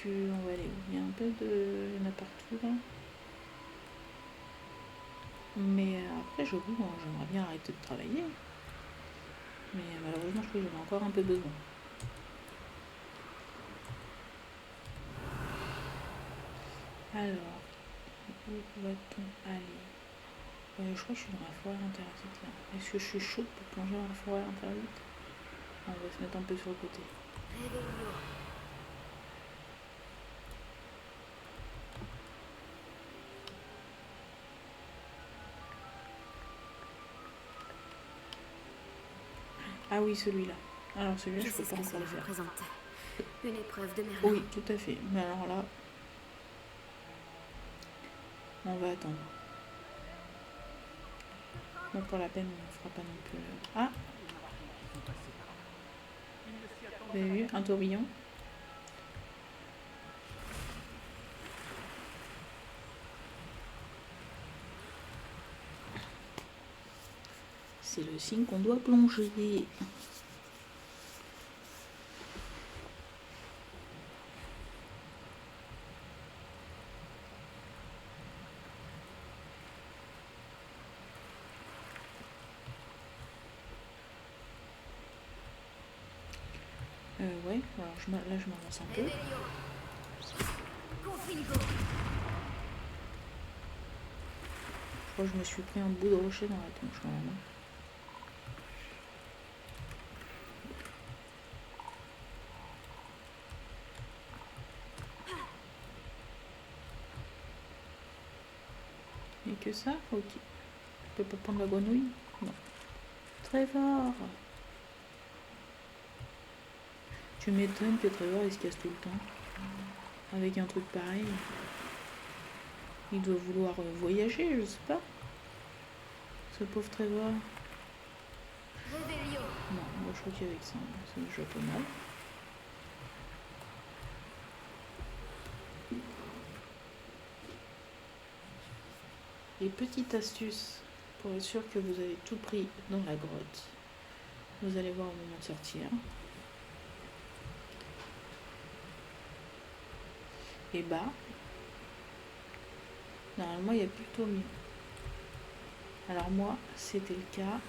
on va aller où? Il y a un peu de... il y en a partout, là. Mais après, j'avoue, j'aimerais bien arrêter de travailler. Mais malheureusement, je crois que j'en ai encore un peu besoin. Alors, où va-t-on aller? Je crois que je suis dans la forêt interdite, là. Est-ce que je suis chaude pour plonger dans la forêt interdite? On va se mettre un peu sur le côté. Ah oui, celui-là. Alors celui-là, je peux pas encore le faire.
Une épreuve de Merlin.
Oui, tout à fait. Mais alors là, on va attendre. Bon, pour la peine, on ne fera pas non plus... Ah! Vous avez vu? Un tourbillon. C'est le signe qu'on doit plonger. Ouais, alors là je m'avance un peu. Je crois que je me suis pris un bout de rocher dans la tronche quand même. que ça? Ok. Je peux pas prendre la grenouille? Non. Trevor! Tu m'étonnes que Trevor il se casse tout le temps. Avec un truc pareil. Il doit vouloir voyager, je sais pas. Ce pauvre Trevor.
Revelio.
Non, moi je crois qu'avec ça, c'est déjà pas mal. Et petite astuce, pour être sûr que vous avez tout pris dans la grotte, vous allez voir au moment de sortir. Et bah, normalement il y a plutôt mieux. Alors moi, c'était le cas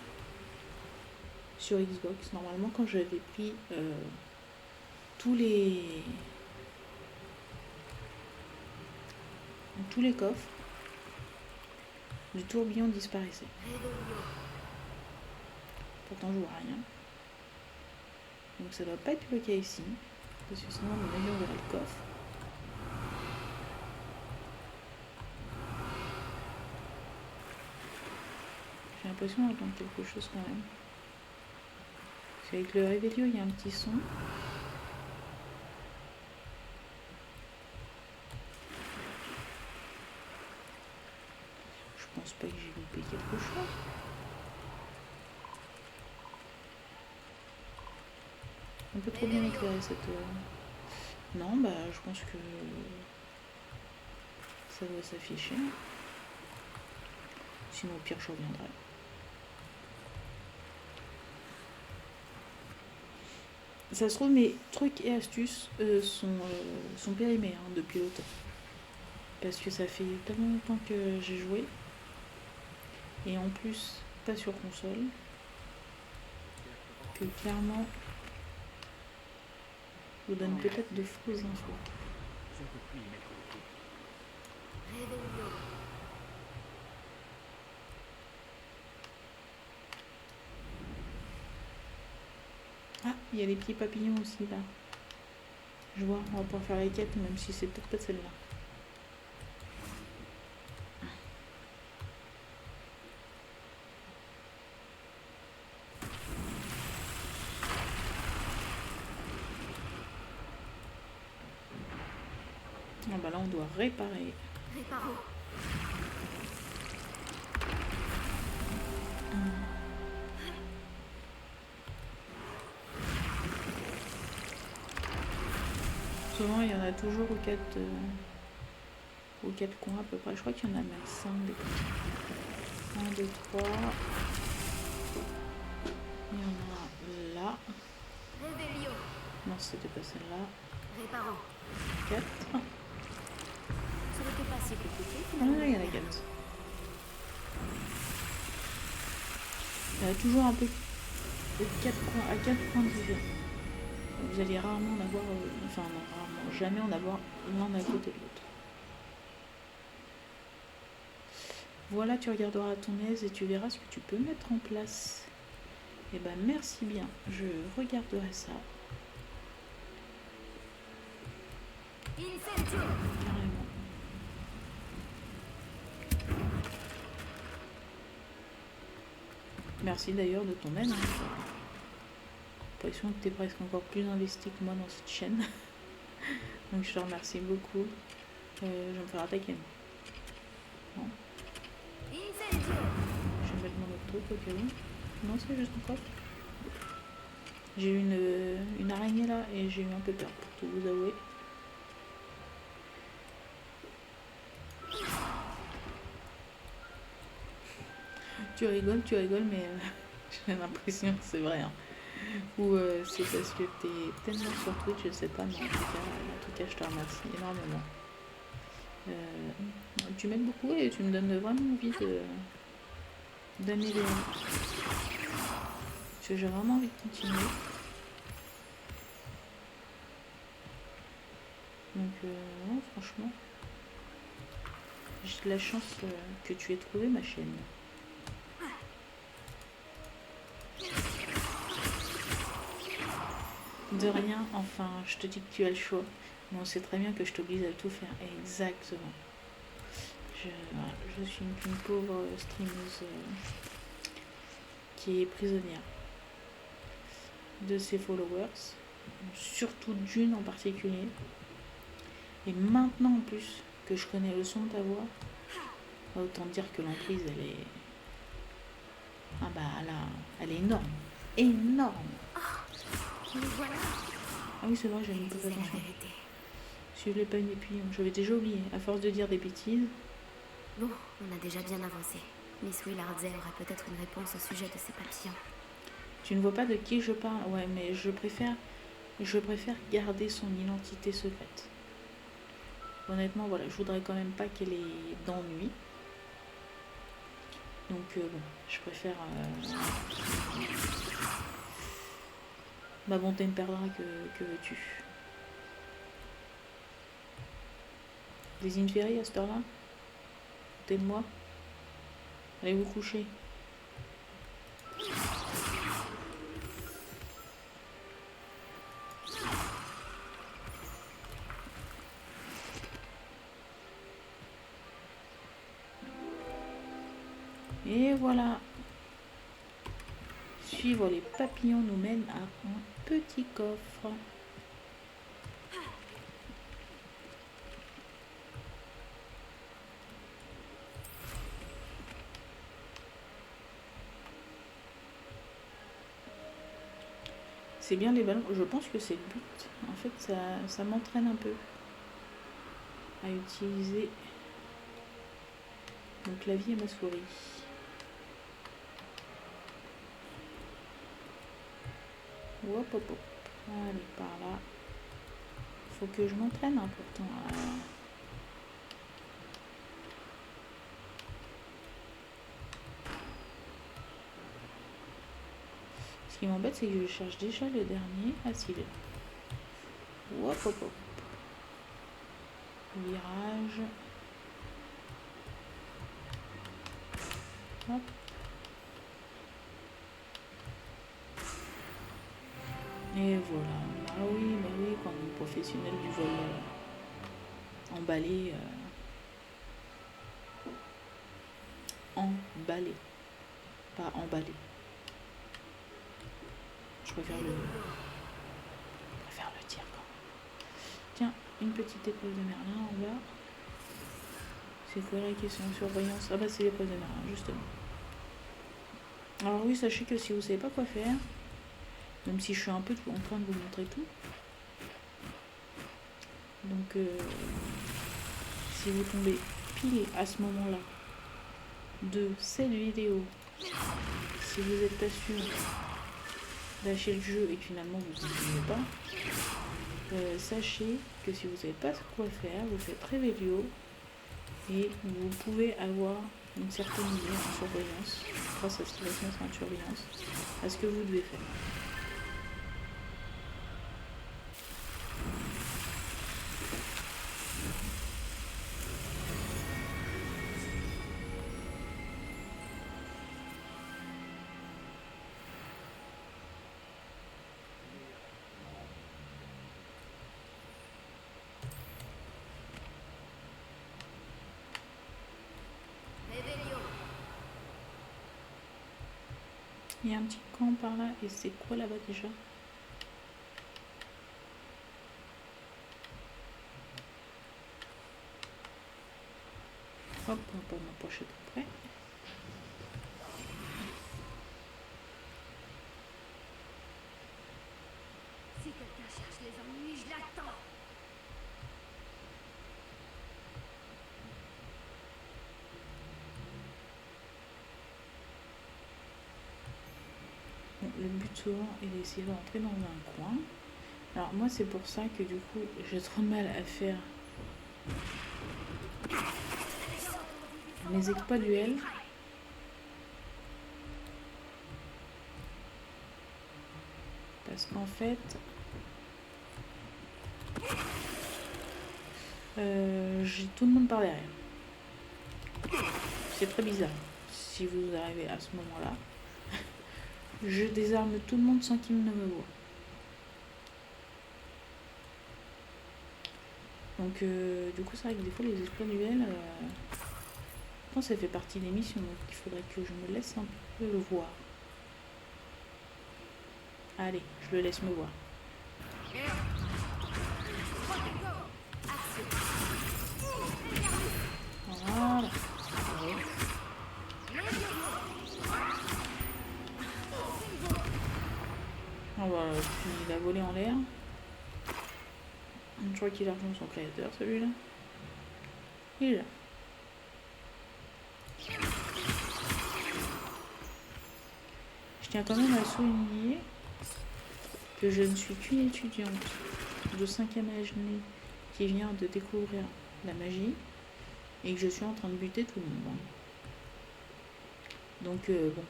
sur Xbox. Normalement, quand j'avais pris tous les coffres, le tourbillon disparaissait.
Revelio.
Pourtant, je vois rien. Donc ça doit pas être le cas ici. Parce que sinon, on aurait ouvert le coffre. J'ai l'impression d'entendre quelque chose quand même. Parce qu'avec le Revelio, il y a un petit son. Je pense pas que j'ai loupé quelque chose. Un peu trop bien éclairé cette... Non, bah je pense que ça doit s'afficher. Sinon au pire je reviendrai. Ça se trouve mes trucs et astuces sont périmés depuis longtemps. Parce que ça fait tellement longtemps que j'ai joué. Et en plus, pas sur console. Que clairement, je vous donne peut-être de fausses infos.
Revelio.
Ah, il y a les petits papillons aussi là. Je vois, on va pouvoir faire les quêtes, même si c'est peut-être pas celle-là. Ah bah là on doit réparer.
Réparo.
Souvent il y en a toujours aux quatre coins à peu près. Je crois qu'il y en a même 5 des coins. 1, 2, 3. Il y en a là.
Revelio.
Non, c'était pas celle-là.
Réparo.
4.
Ce n'était pas si compliqué.
Ah, il y en a 4. Il y en a toujours un peu à 4 points différents. Vous allez rarement en avoir, enfin non, rarement, jamais en avoir l'un à côté de l'autre. Voilà, tu regarderas à ton aise et tu verras ce que tu peux mettre en place. Et ben merci bien, je regarderai ça.
Incendio.
Carrément. Merci d'ailleurs de ton aide. J'ai l'impression que tu es presque encore plus investi que moi dans cette chaîne. Donc je te remercie beaucoup. Je vais me faire attaquer. Non.
Incendio.
Je vais mettre mon autre truc au cas où. Non, c'est juste un coffre. J'ai eu une araignée là et j'ai eu un peu peur pour tout vous avouer. Tu rigoles, mais j'ai l'impression que c'est vrai. Hein. Ou c'est parce que t'es tellement sur Twitch, je sais pas, mais en tout cas je te remercie énormément. Tu m'aides beaucoup et tu me donnes vraiment envie d'améliorer. Parce que j'ai vraiment envie de continuer. Donc non, franchement, j'ai de la chance que tu aies trouvé ma chaîne. De rien, enfin, je te dis que tu as le choix. Mais on sait très bien que je t'oblige à tout faire. Exactement. Voilà, je suis une pauvre streameuse qui est prisonnière de ses followers, surtout d'une en particulier. Et maintenant en plus que je connais le son de ta voix, autant dire que l'emprise elle est... Ah bah là, elle est énorme. Énorme.
Mais voilà,
Ah oui c'est vrai, j'ai
elle
même pas fait
disait la
attention.
vérité.
Si je l'ai pas une épée, j'avais déjà oublié, à force de dire des bêtises.
Bon, on a déjà bien avancé. Miss Willardsey aura peut-être une réponse au sujet de ces papillons.
Tu ne vois pas de qui je parle? Ouais, mais je préfère garder son identité secrète. Honnêtement, voilà, je voudrais quand même pas qu'elle ait d'ennui. Donc bon, je préfère... Ma bonté me perdra, que veux-tu. Des Inferi à cette heure-là? Côté de moi? Allez vous coucher. Et voilà. Suivre les papillons nous mène à un petit coffre. C'est bien les ballons. Je pense que c'est le but. En fait, ça m'entraîne un peu à utiliser mon clavier et ma souris. Hop, hop, hop. Allez, par là. Faut que je m'entraîne pourtant. Ce qui m'embête, c'est que je cherche déjà le dernier. Ah, si, il est là. Hop, hop, hop. Virage. Hop. Et voilà. Bah oui, quand on est professionnel du vol emballé. Emballé. Pas emballé. Je préfère le dire quand même. Tiens, une petite épreuve de Merlin en bas. C'est quoi la question? Surveillance. Ah bah c'est l'épreuve de Merlin, justement. Alors oui, sachez que si vous savez pas quoi faire, même si je suis un peu en train de vous montrer tout, donc si vous tombez pile à ce moment-là de cette vidéo, si vous n'êtes pas sûr lâcher le jeu et que finalement vous ne continuez pas, sachez que si vous ne savez pas quoi faire, vous faites Revelio et vous pouvez avoir une certaine idée en surveillance, grâce à ce qui va se mettre en surveillance, à ce que vous devez faire. Il y a un petit camp par là, et c'est quoi là-bas déjà? Hop, on va m'approcher tout près.
Si quelqu'un cherche les ennuis, je l'attends.
Bon, le but souvent est d'essayer de rentrer dans un coin. Alors moi c'est pour ça que du coup j'ai trop de mal à faire mes exploits duels. Parce qu'en fait j'ai tout le monde par derrière. C'est très bizarre. Si vous arrivez à ce moment-là, je désarme tout le monde sans qu'il ne me voie. Donc du coup c'est vrai que des fois les exploits duels Pourtant, ça fait partie des missions, donc il faudrait que je me laisse un peu le voir. Allez, je le laisse me voir. Voilà. On va il a volé en l'air. Je crois qu'il a rejoint son créateur, celui-là. Il est là. Je tiens quand même à souligner que je ne suis qu'une étudiante de 5e année qui vient de découvrir la magie et que je suis en train de buter tout le monde. Donc bon,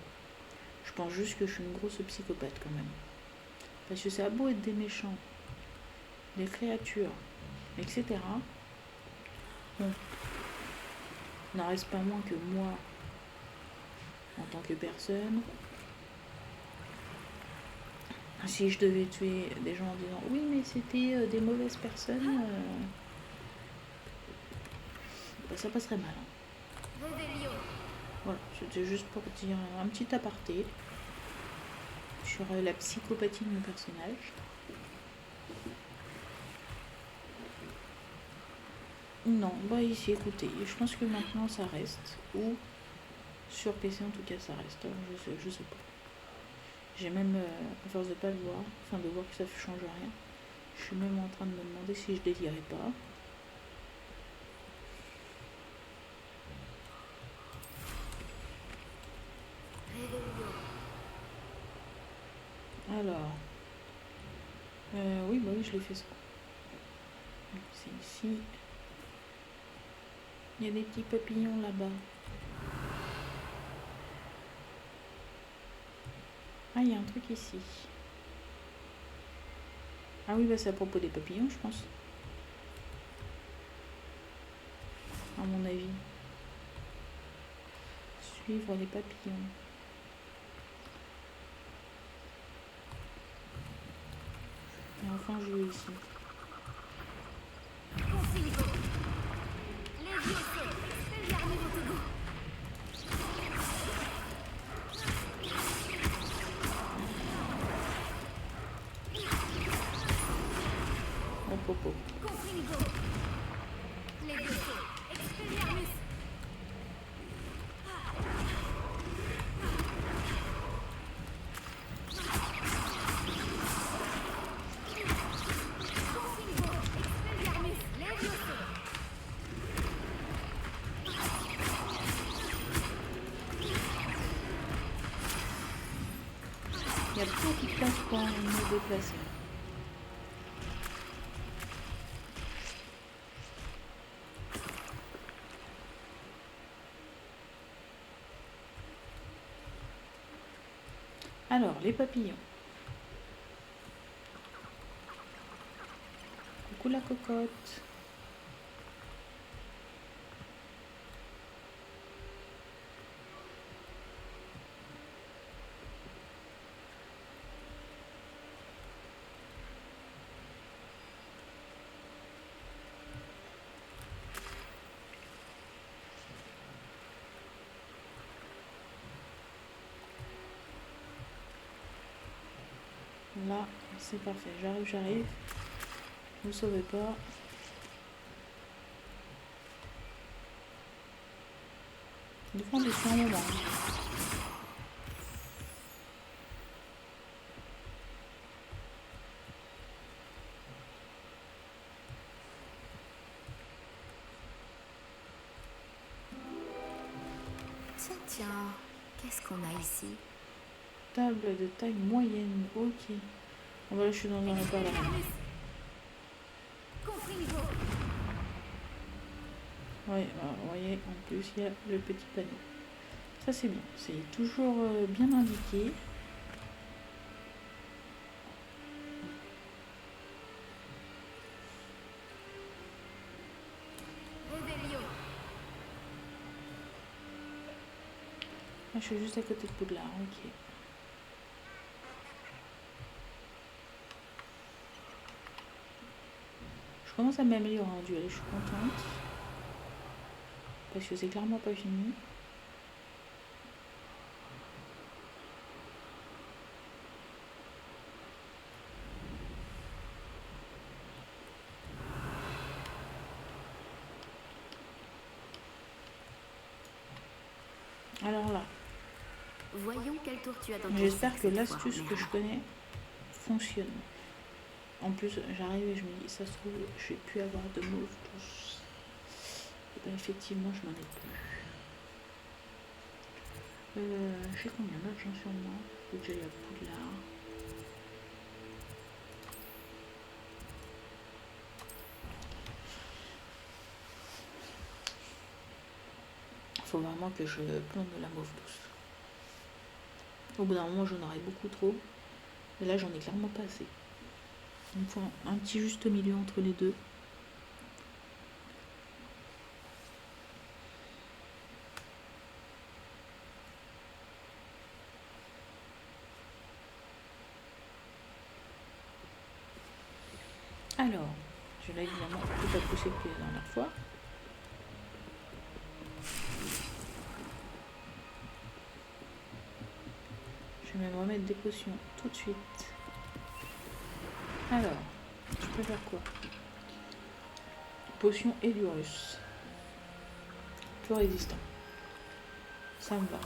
je pense juste que je suis une grosse psychopathe quand même. Parce que ça a beau être des méchants, des créatures, etc. Bon, n'en reste pas moins que moi, en tant que personne, si je devais tuer des gens en disant oui mais c'était des mauvaises personnes, bah, ça passerait mal. Voilà, c'était juste pour dire un petit aparté sur la psychopathie de mon personnage. Non, bah ici écoutez, je pense que maintenant ça reste, ou sur PC en tout cas ça reste, je sais pas. J'ai même, à force de pas le voir, enfin de voir que ça ne change rien, je suis même en train de me demander si je délirais pas. Alors, oui, bah oui, je l'ai fait ça. Donc c'est ici. Il y a des petits papillons là-bas. Ah, il y a un truc ici. Ah oui, bah c'est à propos des papillons, je pense. À mon avis. Suivre les papillons. Et enfin, je vais ici. Hop, hop, hop. Il y a beaucoup de place pour me déplacer. Alors, les papillons. Coucou la cocotte. Là, c'est parfait. J'arrive. Ne me sauvez pas. Défendez-vous un moment.
Tiens, qu'est-ce qu'on a ici?
Table de taille moyenne. Ok. Bon, bah là, je suis dans un repas là. Ouais, vous voyez, en plus, il y a le petit panneau. Ça, c'est bien. C'est toujours bien indiqué. Ah, je suis juste à côté de Poudlard, ok. Je commence à m'améliorer en duel, je suis contente. parce que c'est clairement pas fini. Alors là,
Voyons quel tour tu as dans ton
j'espère
sac
que
cette fois,
l'astuce que je
Merde.
connais fonctionne. En plus, j'arrive et je me dis, ça se trouve, je vais plus avoir de mauve douce. Et ben effectivement, je m'en ai plus. J'ai combien d'argent sur moi? Faut que j'aille à Poudlard. Faut vraiment que je plante de la mauve douce. Au bout d'un moment, j'en aurai beaucoup trop. Mais là, j'en ai clairement pas assez. Il me faut un petit juste milieu entre les deux. Alors, je l'ai évidemment tout à pousser que la dernière fois. Je vais même remettre des potions tout de suite. Alors, je peux faire quoi? Potion Eliorus. Plus résistant. Ça me va.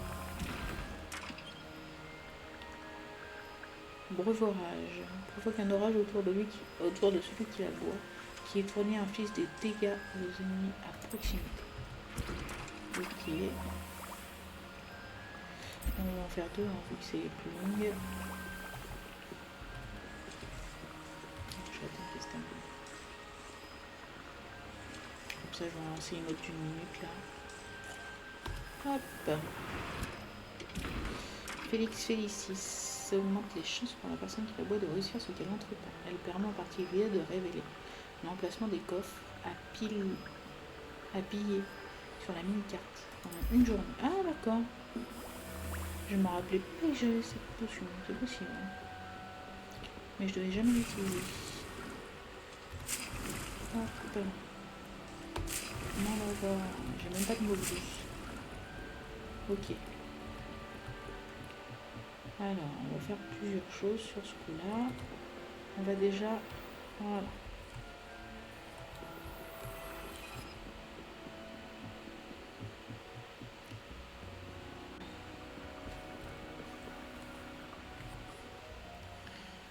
Breuvage. Provoque un orage autour de celui qui la boit, qui est tourné inflige des dégâts aux ennemis à proximité. Ok. On va en faire deux, hein, vu que c'est plus long. Je vais attendre qu'il se termine. Comme ça, je vais en lancer une autre d'une minute là. Hop. Félix Félicis. Ça augmente les chances pour la personne qui la boit de réussir ce qu'elle entreprend. Elle permet en particulier de révéler l'emplacement des coffres à piller sur la mini-carte pendant une journée. Ah d'accord. Je me rappelais pas que j'avais cette potion, c'est possible. Mais je devais jamais l'utiliser. Hop. Non, là, j'ai même pas de mauve douce. Ok. Alors, on va faire plusieurs choses sur ce coup-là. On va déjà... Voilà.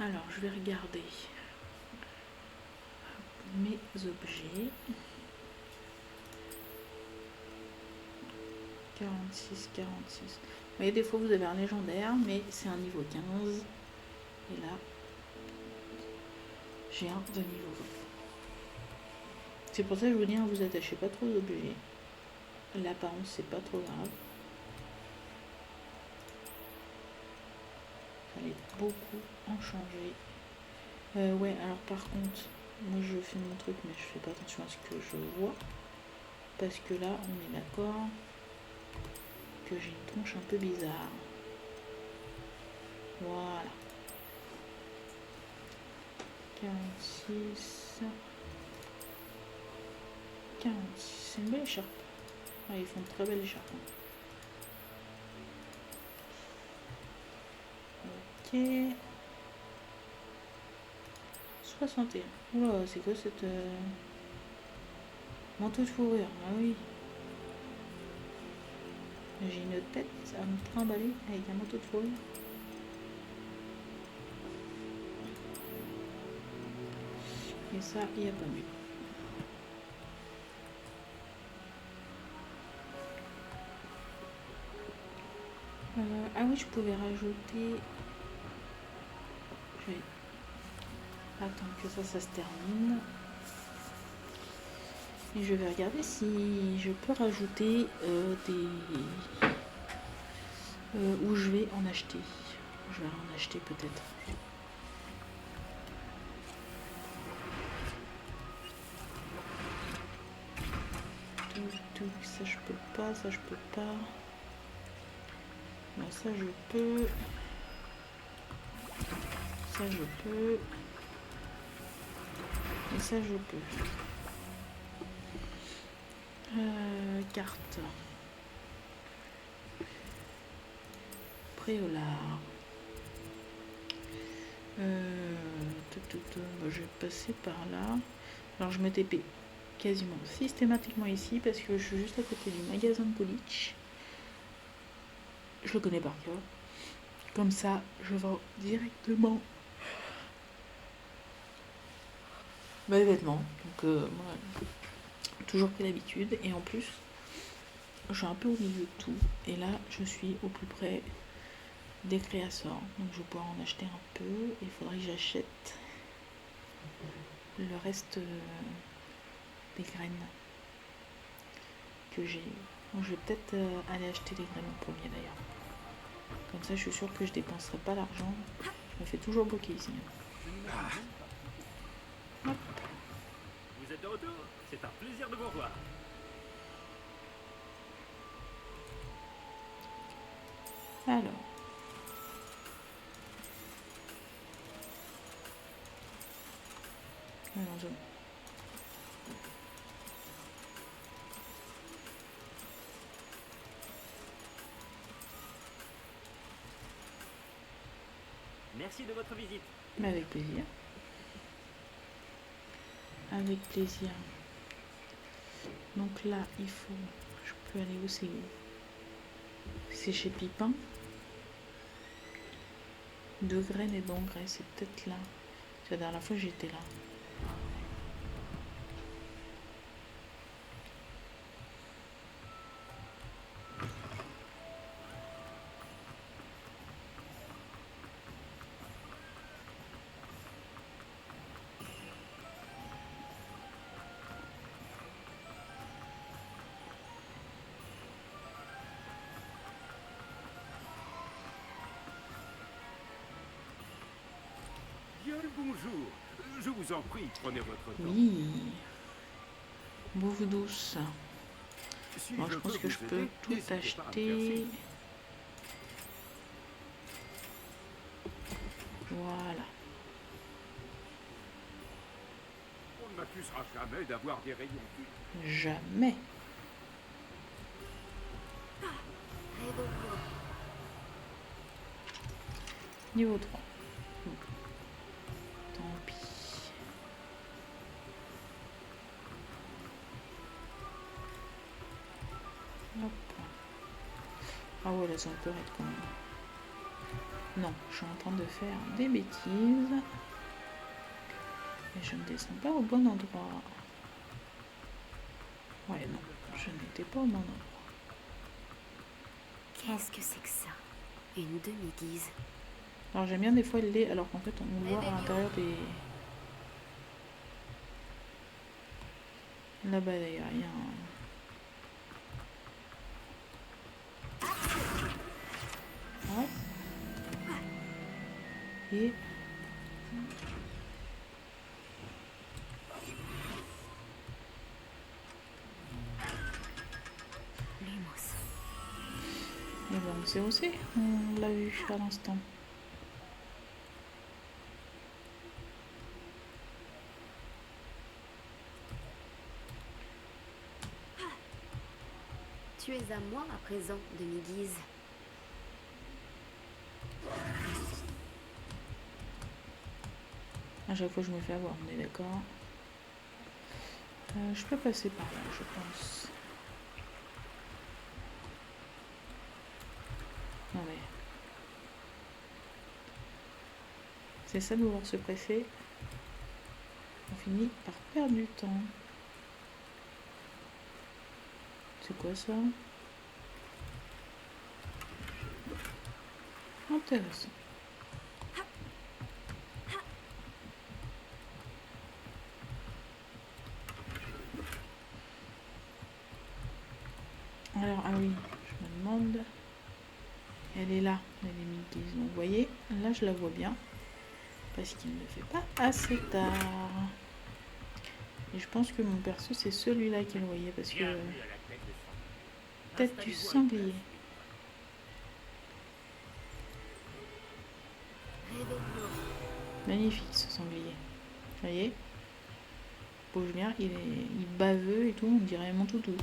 Alors, je vais regarder mes objets. 46, 46. Vous voyez, des fois, vous avez un légendaire, mais c'est un niveau 15. Et là, j'ai un de niveau 20. C'est pour ça que je vous dis, hein, vous attachez pas trop aux objets. L'apparence, c'est pas trop grave. Fallait beaucoup en changer. Ouais, alors par contre, moi je fais mon truc, mais je fais pas attention à ce que je vois. Parce que là, on est d'accord que j'ai une tronche un peu bizarre. Voilà. 46. 46. C'est une belle écharpe. Ah, ils font de très belles écharpes. Ok. 61. Oula, c'est quoi cette... manteau de fourrure? Ah oui. J'ai une tête à me trimballer avec un manteau de fourrure. Et ça, il n'y a pas mieux. Ah oui, je pouvais rajouter... Je vais attendre que ça se termine. Et je vais regarder si je peux rajouter des... où je vais en acheter. Je vais en acheter peut-être. Ça je peux pas, ça je peux pas. Là, ça je peux. Ça je peux. Et ça je peux. Carte. Préolard. Je vais passer par là. Alors je me TP quasiment systématiquement ici parce que je suis juste à côté du magasin de Colich. Je le connais par cœur. Comme ça, je vais directement mes vêtements. Donc voilà. Toujours pris l'habitude. Et en plus, je suis un peu au milieu de tout. Et là, je suis au plus près des créasseurs. Donc je vais pouvoir en acheter un peu. Il faudrait que j'achète le reste des graines que j'ai. Bon, je vais peut-être aller acheter les graines en premier d'ailleurs. Comme ça, je suis sûre que je dépenserai pas l'argent. Je me fais toujours bloquer ici. Hop.
Vous êtes de retour? C'est un plaisir de vous revoir.
Alors. Alors,
Merci de votre visite.
Mais avec plaisir. Avec plaisir. Donc là, il faut... Je peux aller où? C'est chez Pipin. De graines et d'engrais, c'est peut-être là. La dernière fois, j'étais là.
Bien le bonjour. Je vous en prie, prenez votre temps.
Oui. Bouffe douce.
Si
Bon, je pense que je
vous
peux
aider,
tout
n'hésitez pas à me faire
acheter.
signe.
Voilà.
On ne m'accusera jamais d'avoir des rayons vifs.
Jamais. Niveau 3. Tant pis. Hop. Ah ouais, là, ça peut être quand même. Non, je suis en train de faire des bêtises. Et je ne descends pas au bon endroit. Ouais, non, je n'étais pas au bon endroit.
Qu'est-ce que c'est que ça? Une demi-guise.
Alors j'aime bien des fois le lait, alors qu'en fait on voit à l'intérieur des... Là-bas d'ailleurs, il y a un... Ouais. Et...
Lumos.
Et ben c'est aussi, on l'a vu à l'instant.
Tu es à moi à présent, demi-guise.
À chaque fois je me fais avoir, on est d'accord. Je peux passer par là, je pense. Non mais... C'est ça de vouloir se presser. On finit par perdre du temps. C'est quoi ça? Intéressant. Alors, ah oui, je me demande... Elle est là, la limite. Donc, vous voyez, là, je la vois bien. Parce qu'il ne fait pas assez tard. Et je pense que mon perso, c'est celui-là qui le voyait. Parce que...
Bienvenue à la tête de sang.
Tête du sanglier. Magnifique, ce sanglier. Vous voyez? Bouge bien, il est baveux et tout, on dirait mon toutou.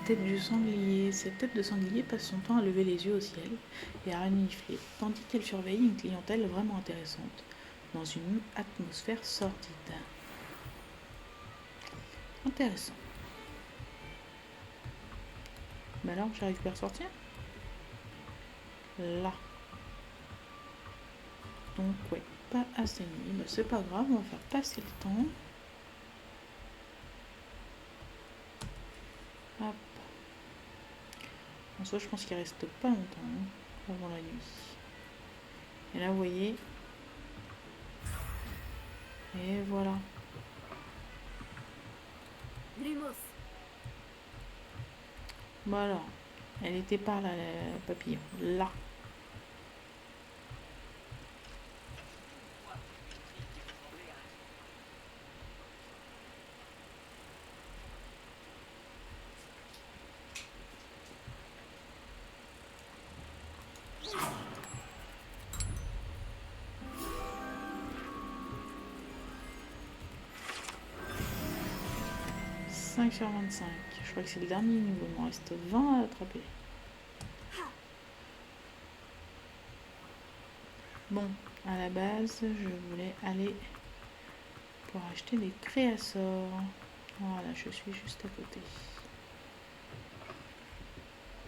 Tête du sanglier. Cette tête de sanglier passe son temps à lever les yeux au ciel et à renifler, tandis qu'elle surveille une clientèle vraiment intéressante dans une atmosphère sordide. Intéressant. Bah alors, j'arrive pas à ressortir. Là. Donc, ouais, pas assez nuit. Bah, c'est pas grave, on va faire passer le temps. Hop. En soi, je pense qu'il reste pas longtemps avant la nuit. Et là, vous voyez. Et voilà.
Lumos.
Bon alors, elle était par là, la papillon. Là. Sur 25. Je crois que c'est le dernier niveau. Il m'en reste 20 à attraper. Bon, à la base, je voulais aller pour acheter des créassors. Voilà, je suis juste à côté.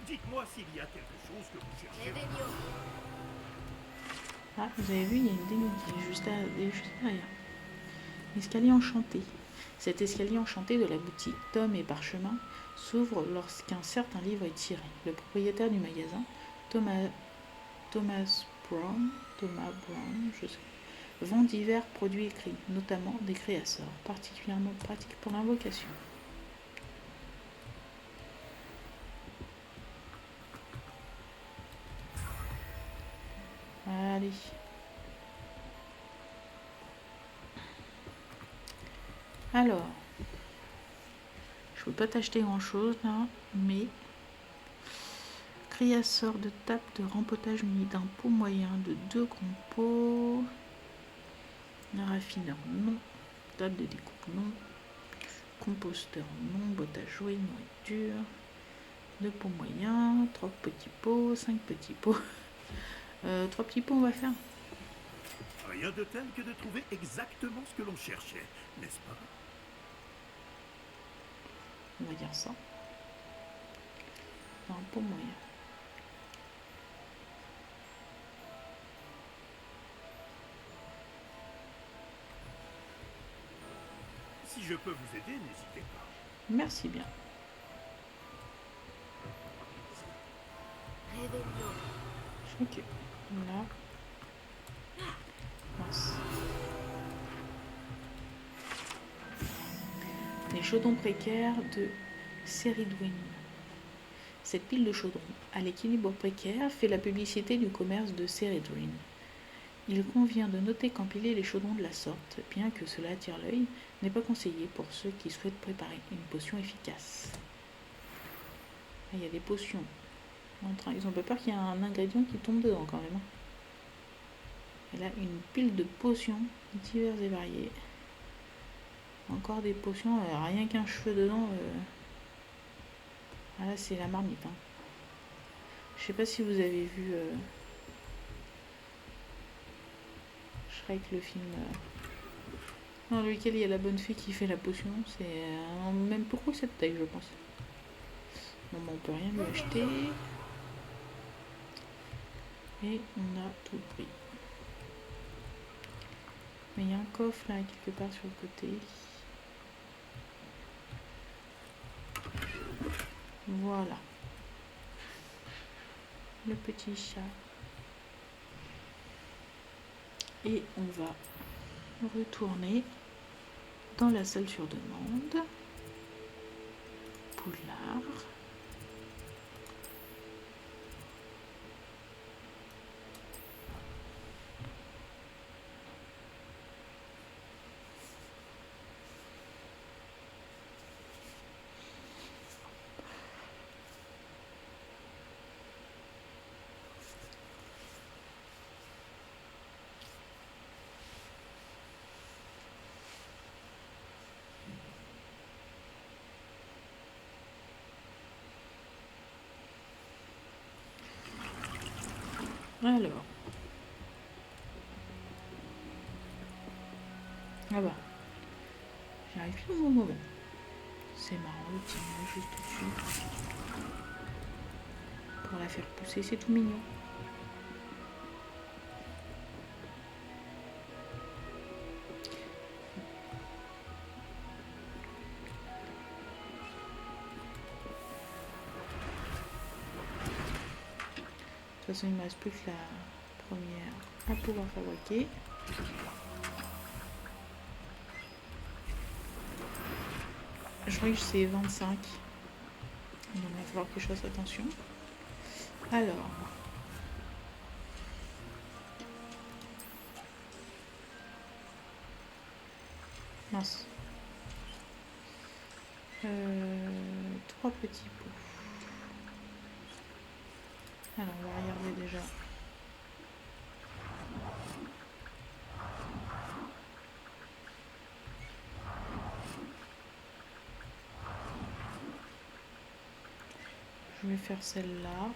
Dites-moi s'il y a quelque chose que vous cherchez.
Ah, vous avez vu, il y a une dénouille qui est juste derrière. Escalier enchanté. Cet escalier enchanté de la boutique Tom et Parchemin s'ouvre lorsqu'un certain livre est tiré. Le propriétaire du magasin, Thomas Brown, je sais, vend divers produits écrits, notamment des créasseurs, particulièrement pratiques pour l'invocation. Allez. Alors, je ne peux pas t'acheter grand chose là, mais créasseur de table de rempotage muni d'un pot moyen de 2 grands pots. Un raffineur non. Table de découpe non. Composteur non. Boîte à jouer, nourriture. 2 pots moyens. 3 petits pots. 5 petits pots. 3 petits pots on va faire.
Rien de tel que de trouver exactement ce que l'on cherchait, n'est-ce pas?
On va dire ça. Un pot moyen.
Si je peux vous aider, n'hésitez pas.
Merci bien. Ok. Là. Mince. Les chaudrons précaires de Ceridwen. Cette pile de chaudrons, à l'équilibre précaire, fait la publicité du commerce de Ceridwen. Il convient de noter qu'empiler les chaudrons de la sorte, bien que cela attire l'œil, n'est pas conseillé pour ceux qui souhaitent préparer une potion efficace. Ah, il y a des potions. Ils ont pas peur qu'il y ait un ingrédient qui tombe dedans quand même. Et là, une pile de potions diverses et variées. Encore des potions, rien qu'un cheveu dedans. Ah là, c'est la marmite. Hein. Je sais pas si vous avez vu Shrek, le film dans lequel il y a la bonne fée qui fait la potion. C'est même plus gros que cette taille, je pense. Bon, on peut rien lui acheter. Et on a tout pris. Mais il y a un coffre là, quelque part sur le côté. Voilà. Le petit chat. Et on va retourner dans la salle sur demande. Poulard. Alors. Ah bah. J'arrive plus au bon moment. C'est marrant, le petit mot juste dessus. Pour la faire pousser, c'est tout mignon. De toute façon, il ne me reste plus que la première à pouvoir fabriquer. Je crois que c'est 25. Donc il va falloir que je fasse attention. Alors. Mince. 3 petits pots. Alors on va regarder déjà. Je vais faire celle-là.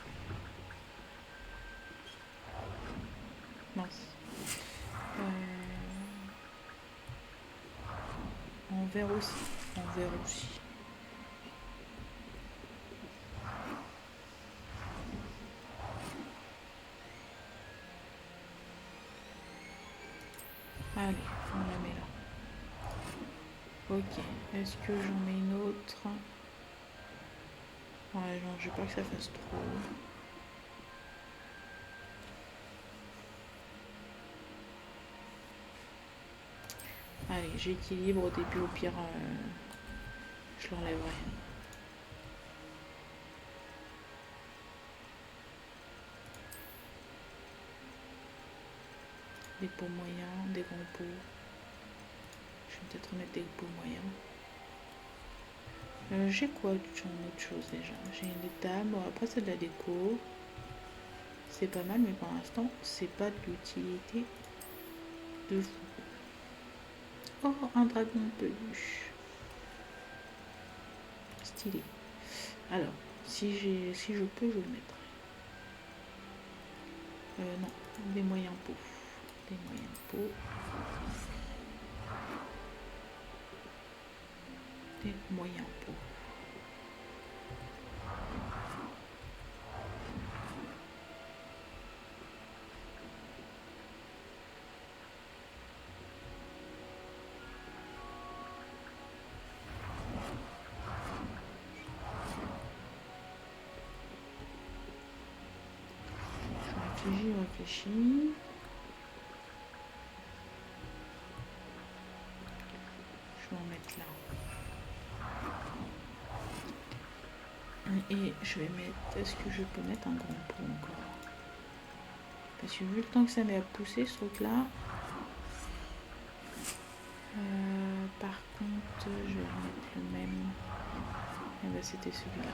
Mince. En vert aussi. En vert aussi. Allez, on la met là. Ok. Est-ce que j'en mets une autre? Ouais, genre, je veux pas que ça fasse trop. Allez, j'équilibre au début, au pire, je l'enlèverai. Des pots moyens, des grands pots. Je vais peut-être remettre des pots moyens. J'ai quoi autre chose déjà? J'ai une table, bon, après c'est de la déco. C'est pas mal, mais pour l'instant, c'est pas d'utilité de fou. Oh, un dragon peluche. Stylé. Alors, si je peux, je le mettrai. Non, des moyens pots. Des moyens pots. Des moyens pots. Je réfléchis. Je vais en mettre là. Et je vais mettre... Est-ce que je peux mettre un grand pot encore? Parce que vu le temps que ça met à pousser ce truc là. Par contre, je vais remettre le même. Et ben c'était celui-là.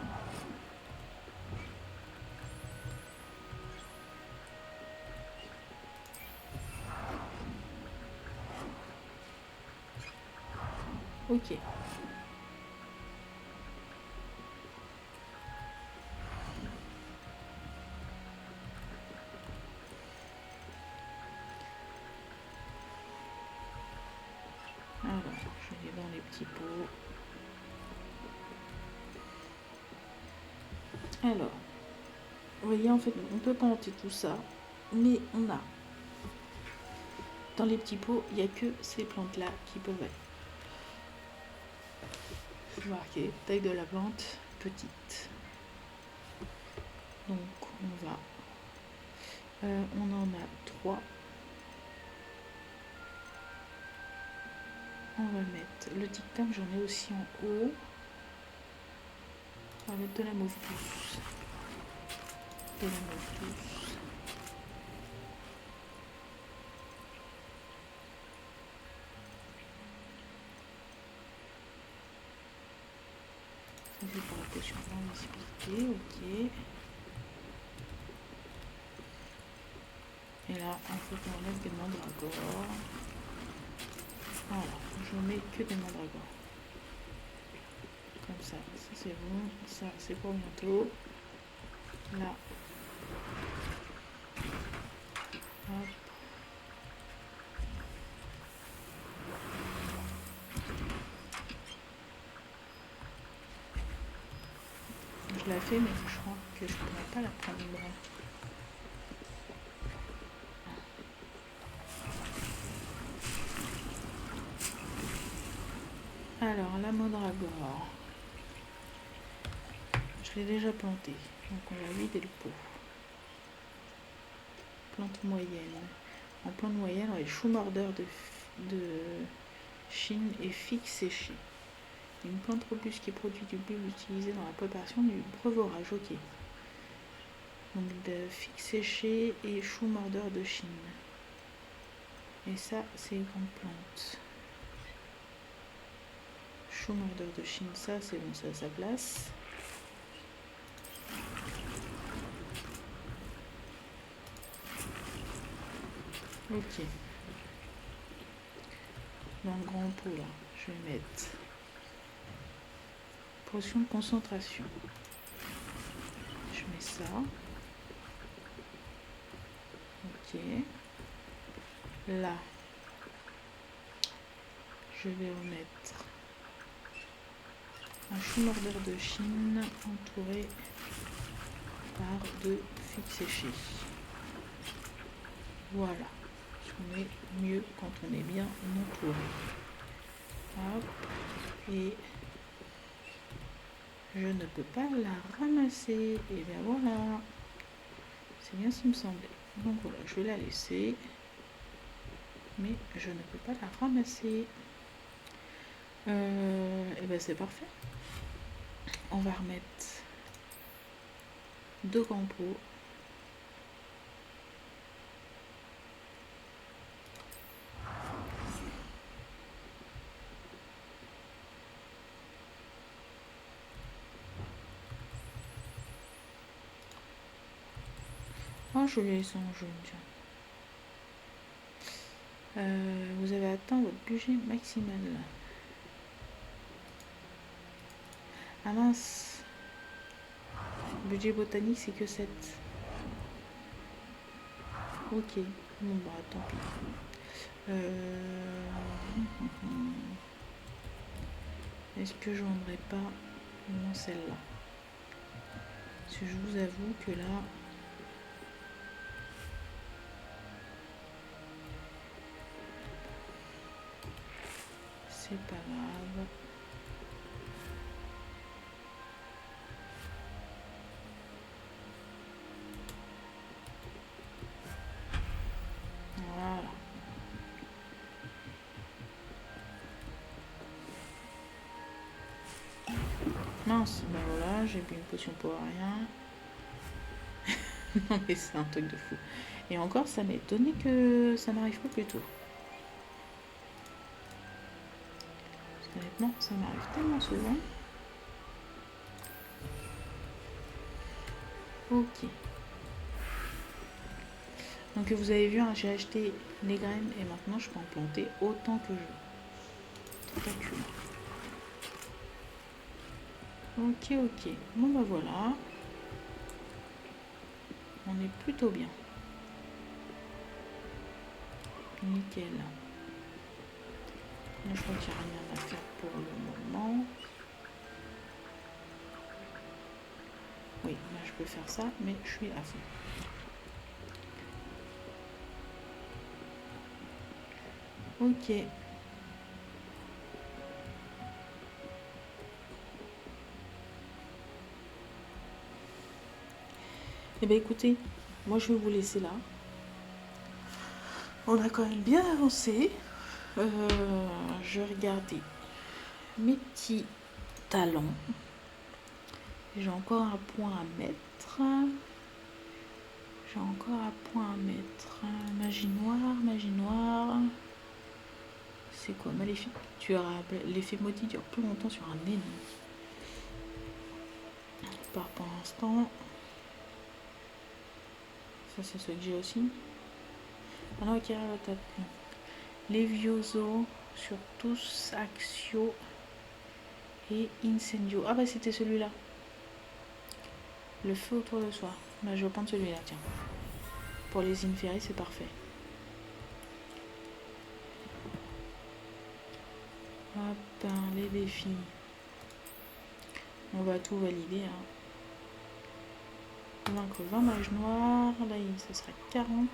Ok. Alors, je vais dans les petits pots. Alors, vous voyez, en fait, on peut planter tout ça, mais on a dans les petits pots, il n'y a que ces plantes-là qui peuvent aller. Je vais marquer taille de la plante petite. Donc, on va. On en a 3. On va mettre le tic-tac, j'en ai aussi en haut. On va mettre de la mauve douce. De la mauve douce. Ça c'est pour la potion d'invisibilité, ok. Et là, il faut qu'on enlève des mandragores. Voilà, je mets que des mandragores. Comme ça c'est bon. Ça c'est pour bientôt. Là. Je la fais, mais je crois que je ne pourrais pas la prendre. Alors, la mandragore. Je l'ai déjà plantée. Donc, on va vider le pot. Plante moyenne. En plante moyenne, on a les choux mordeurs de Chine et figues séchées. Une plante robuste qui produit du bulbe utilisé dans la préparation du breuvage. Ok. Donc de figues séchées et choux mordeurs de Chine. Et ça, c'est une grande plante. Choux mordeurs de Chine, ça c'est bon, ça a sa place. Ok. Dans le grand pot là, je vais mettre potion de concentration. Je mets ça. Ok. Là, je vais remettre un chou mordeur de Chine entouré par de figues séchées. Voilà. On est mieux quand on est bien entouré. Hop. Et je ne peux pas la ramasser. Et bien voilà. C'est bien ce qui me semblait. Donc voilà, je vais la laisser. Mais je ne peux pas la ramasser. Et bien c'est parfait. On va remettre 2 grands pots. Oh, je vais laisser en jaune, tiens. Vous avez atteint votre budget maximal. Ah mince. Budget botanique, c'est que 7. Ok. Bon, bah, tant pis. Est-ce que je vendrai pas au moins celle-là? Parce que je vous avoue que là... c'est pas grave. Voilà. Mince, ben voilà, j'ai bu une potion pour rien. Non mais c'est un truc de fou. Et encore, ça m'est étonné que ça n'arrive pas plus tôt. Parce qu'honnêtement, ça m'arrive tellement souvent. Ok. Donc vous avez vu, hein, j'ai acheté les graines et maintenant je peux en planter autant que je veux. Tentacule. Ok, ok. Bon bah voilà. On est plutôt bien. Nickel. Là, je crois qu'il n'y a rien à faire pour le moment. Oui, là je peux faire ça, mais je suis à fond. Ok. Eh bien écoutez, moi je vais vous laisser là. On a quand même bien avancé. Je regardais mes petits talents. J'ai encore un point à mettre. Magie noire. C'est quoi, maléfique? Tu auras l'effet maudit dure plus longtemps sur un ennemi. Pour l'instant. Ça c'est ce que j'ai aussi. Alors ok, Levioso sur tous, Axio et Incendio. Ah bah c'était celui-là. Le feu autour de soi. Bah, je vais prendre celui-là, tiens. Pour les inféries, c'est parfait. Hop, les défis. On va tout valider. Hein. vaincre 20 mages noirs. Là, ça sera 40.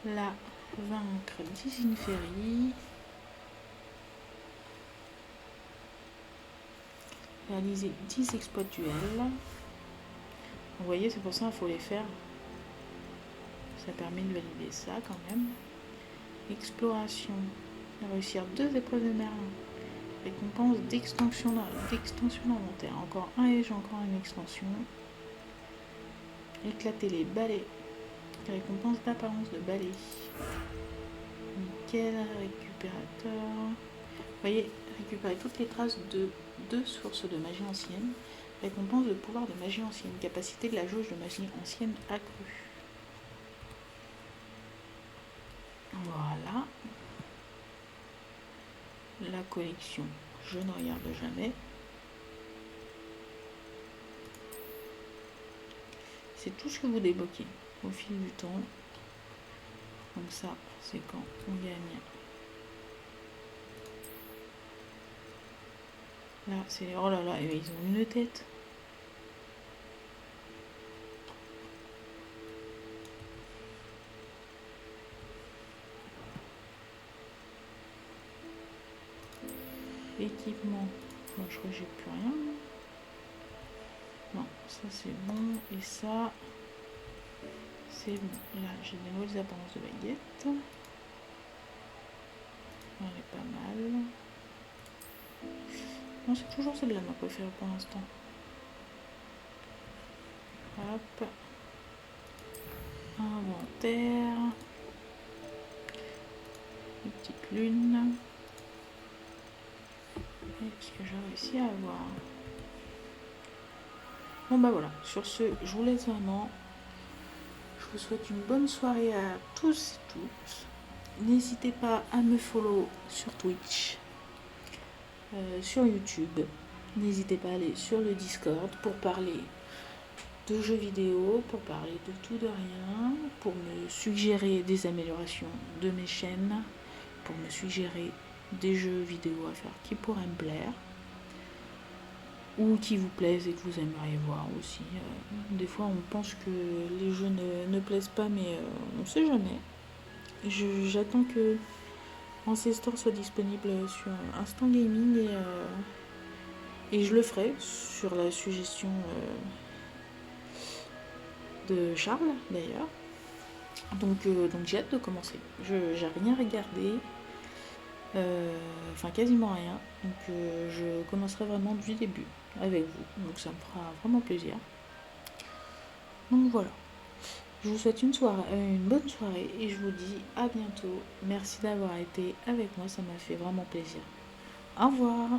Là, vaincre 10 inféries. Réaliser 10 exploits de duel. Vous voyez, c'est pour ça qu'il faut les faire. Ça permet de valider ça quand même. Exploration. Réussir 2 épreuves de Merlin. Récompense d'extension d'inventaire. Encore un et j'ai encore une extension. Éclater les balais. Récompense d'apparence de balai. Nickel. Récupérateur. Vous voyez, récupérer toutes les traces de 2 sources de magie ancienne. Récompense de pouvoir de magie ancienne. Capacité de la jauge de magie ancienne accrue. Voilà. La collection, je ne regarde jamais. C'est tout ce que vous débloquez au fil du temps. Donc ça, c'est quand on gagne. Là, c'est... Oh là là, ils ont une tête. Équipement. Moi, je crois que j'ai plus rien. Non, ça c'est bon. Et ça, c'est bon. Là, j'ai des nouvelles apparences de baguette. Elle est pas mal. Non, c'est toujours celle-là ma préférée pour l'instant. Hop. Inventaire. Une petite lune. Et ce que j'ai réussi à avoir. Bon bah voilà, sur ce, je vous laisse vraiment. Je vous souhaite une bonne soirée à tous et toutes. N'hésitez pas à me follow sur Twitch, sur YouTube. N'hésitez pas à aller sur le Discord pour parler de jeux vidéo, pour parler de tout, de rien, pour me suggérer des améliorations de mes chaînes, pour me suggérer des jeux vidéo à faire qui pourraient me plaire ou qui vous plaisent et que vous aimeriez voir aussi. Des fois on pense que les jeux ne plaisent pas, mais on sait jamais. J'attends que Ancestor soit disponible sur Instant Gaming et je le ferai sur la suggestion de Charles d'ailleurs. Donc j'ai hâte de commencer. J'ai rien regardé. Enfin quasiment rien, donc je commencerai vraiment du début avec vous, donc ça me fera vraiment plaisir. Donc voilà, je vous souhaite une bonne soirée et je vous dis à bientôt. Merci d'avoir été avec moi, ça m'a fait vraiment plaisir. Au revoir.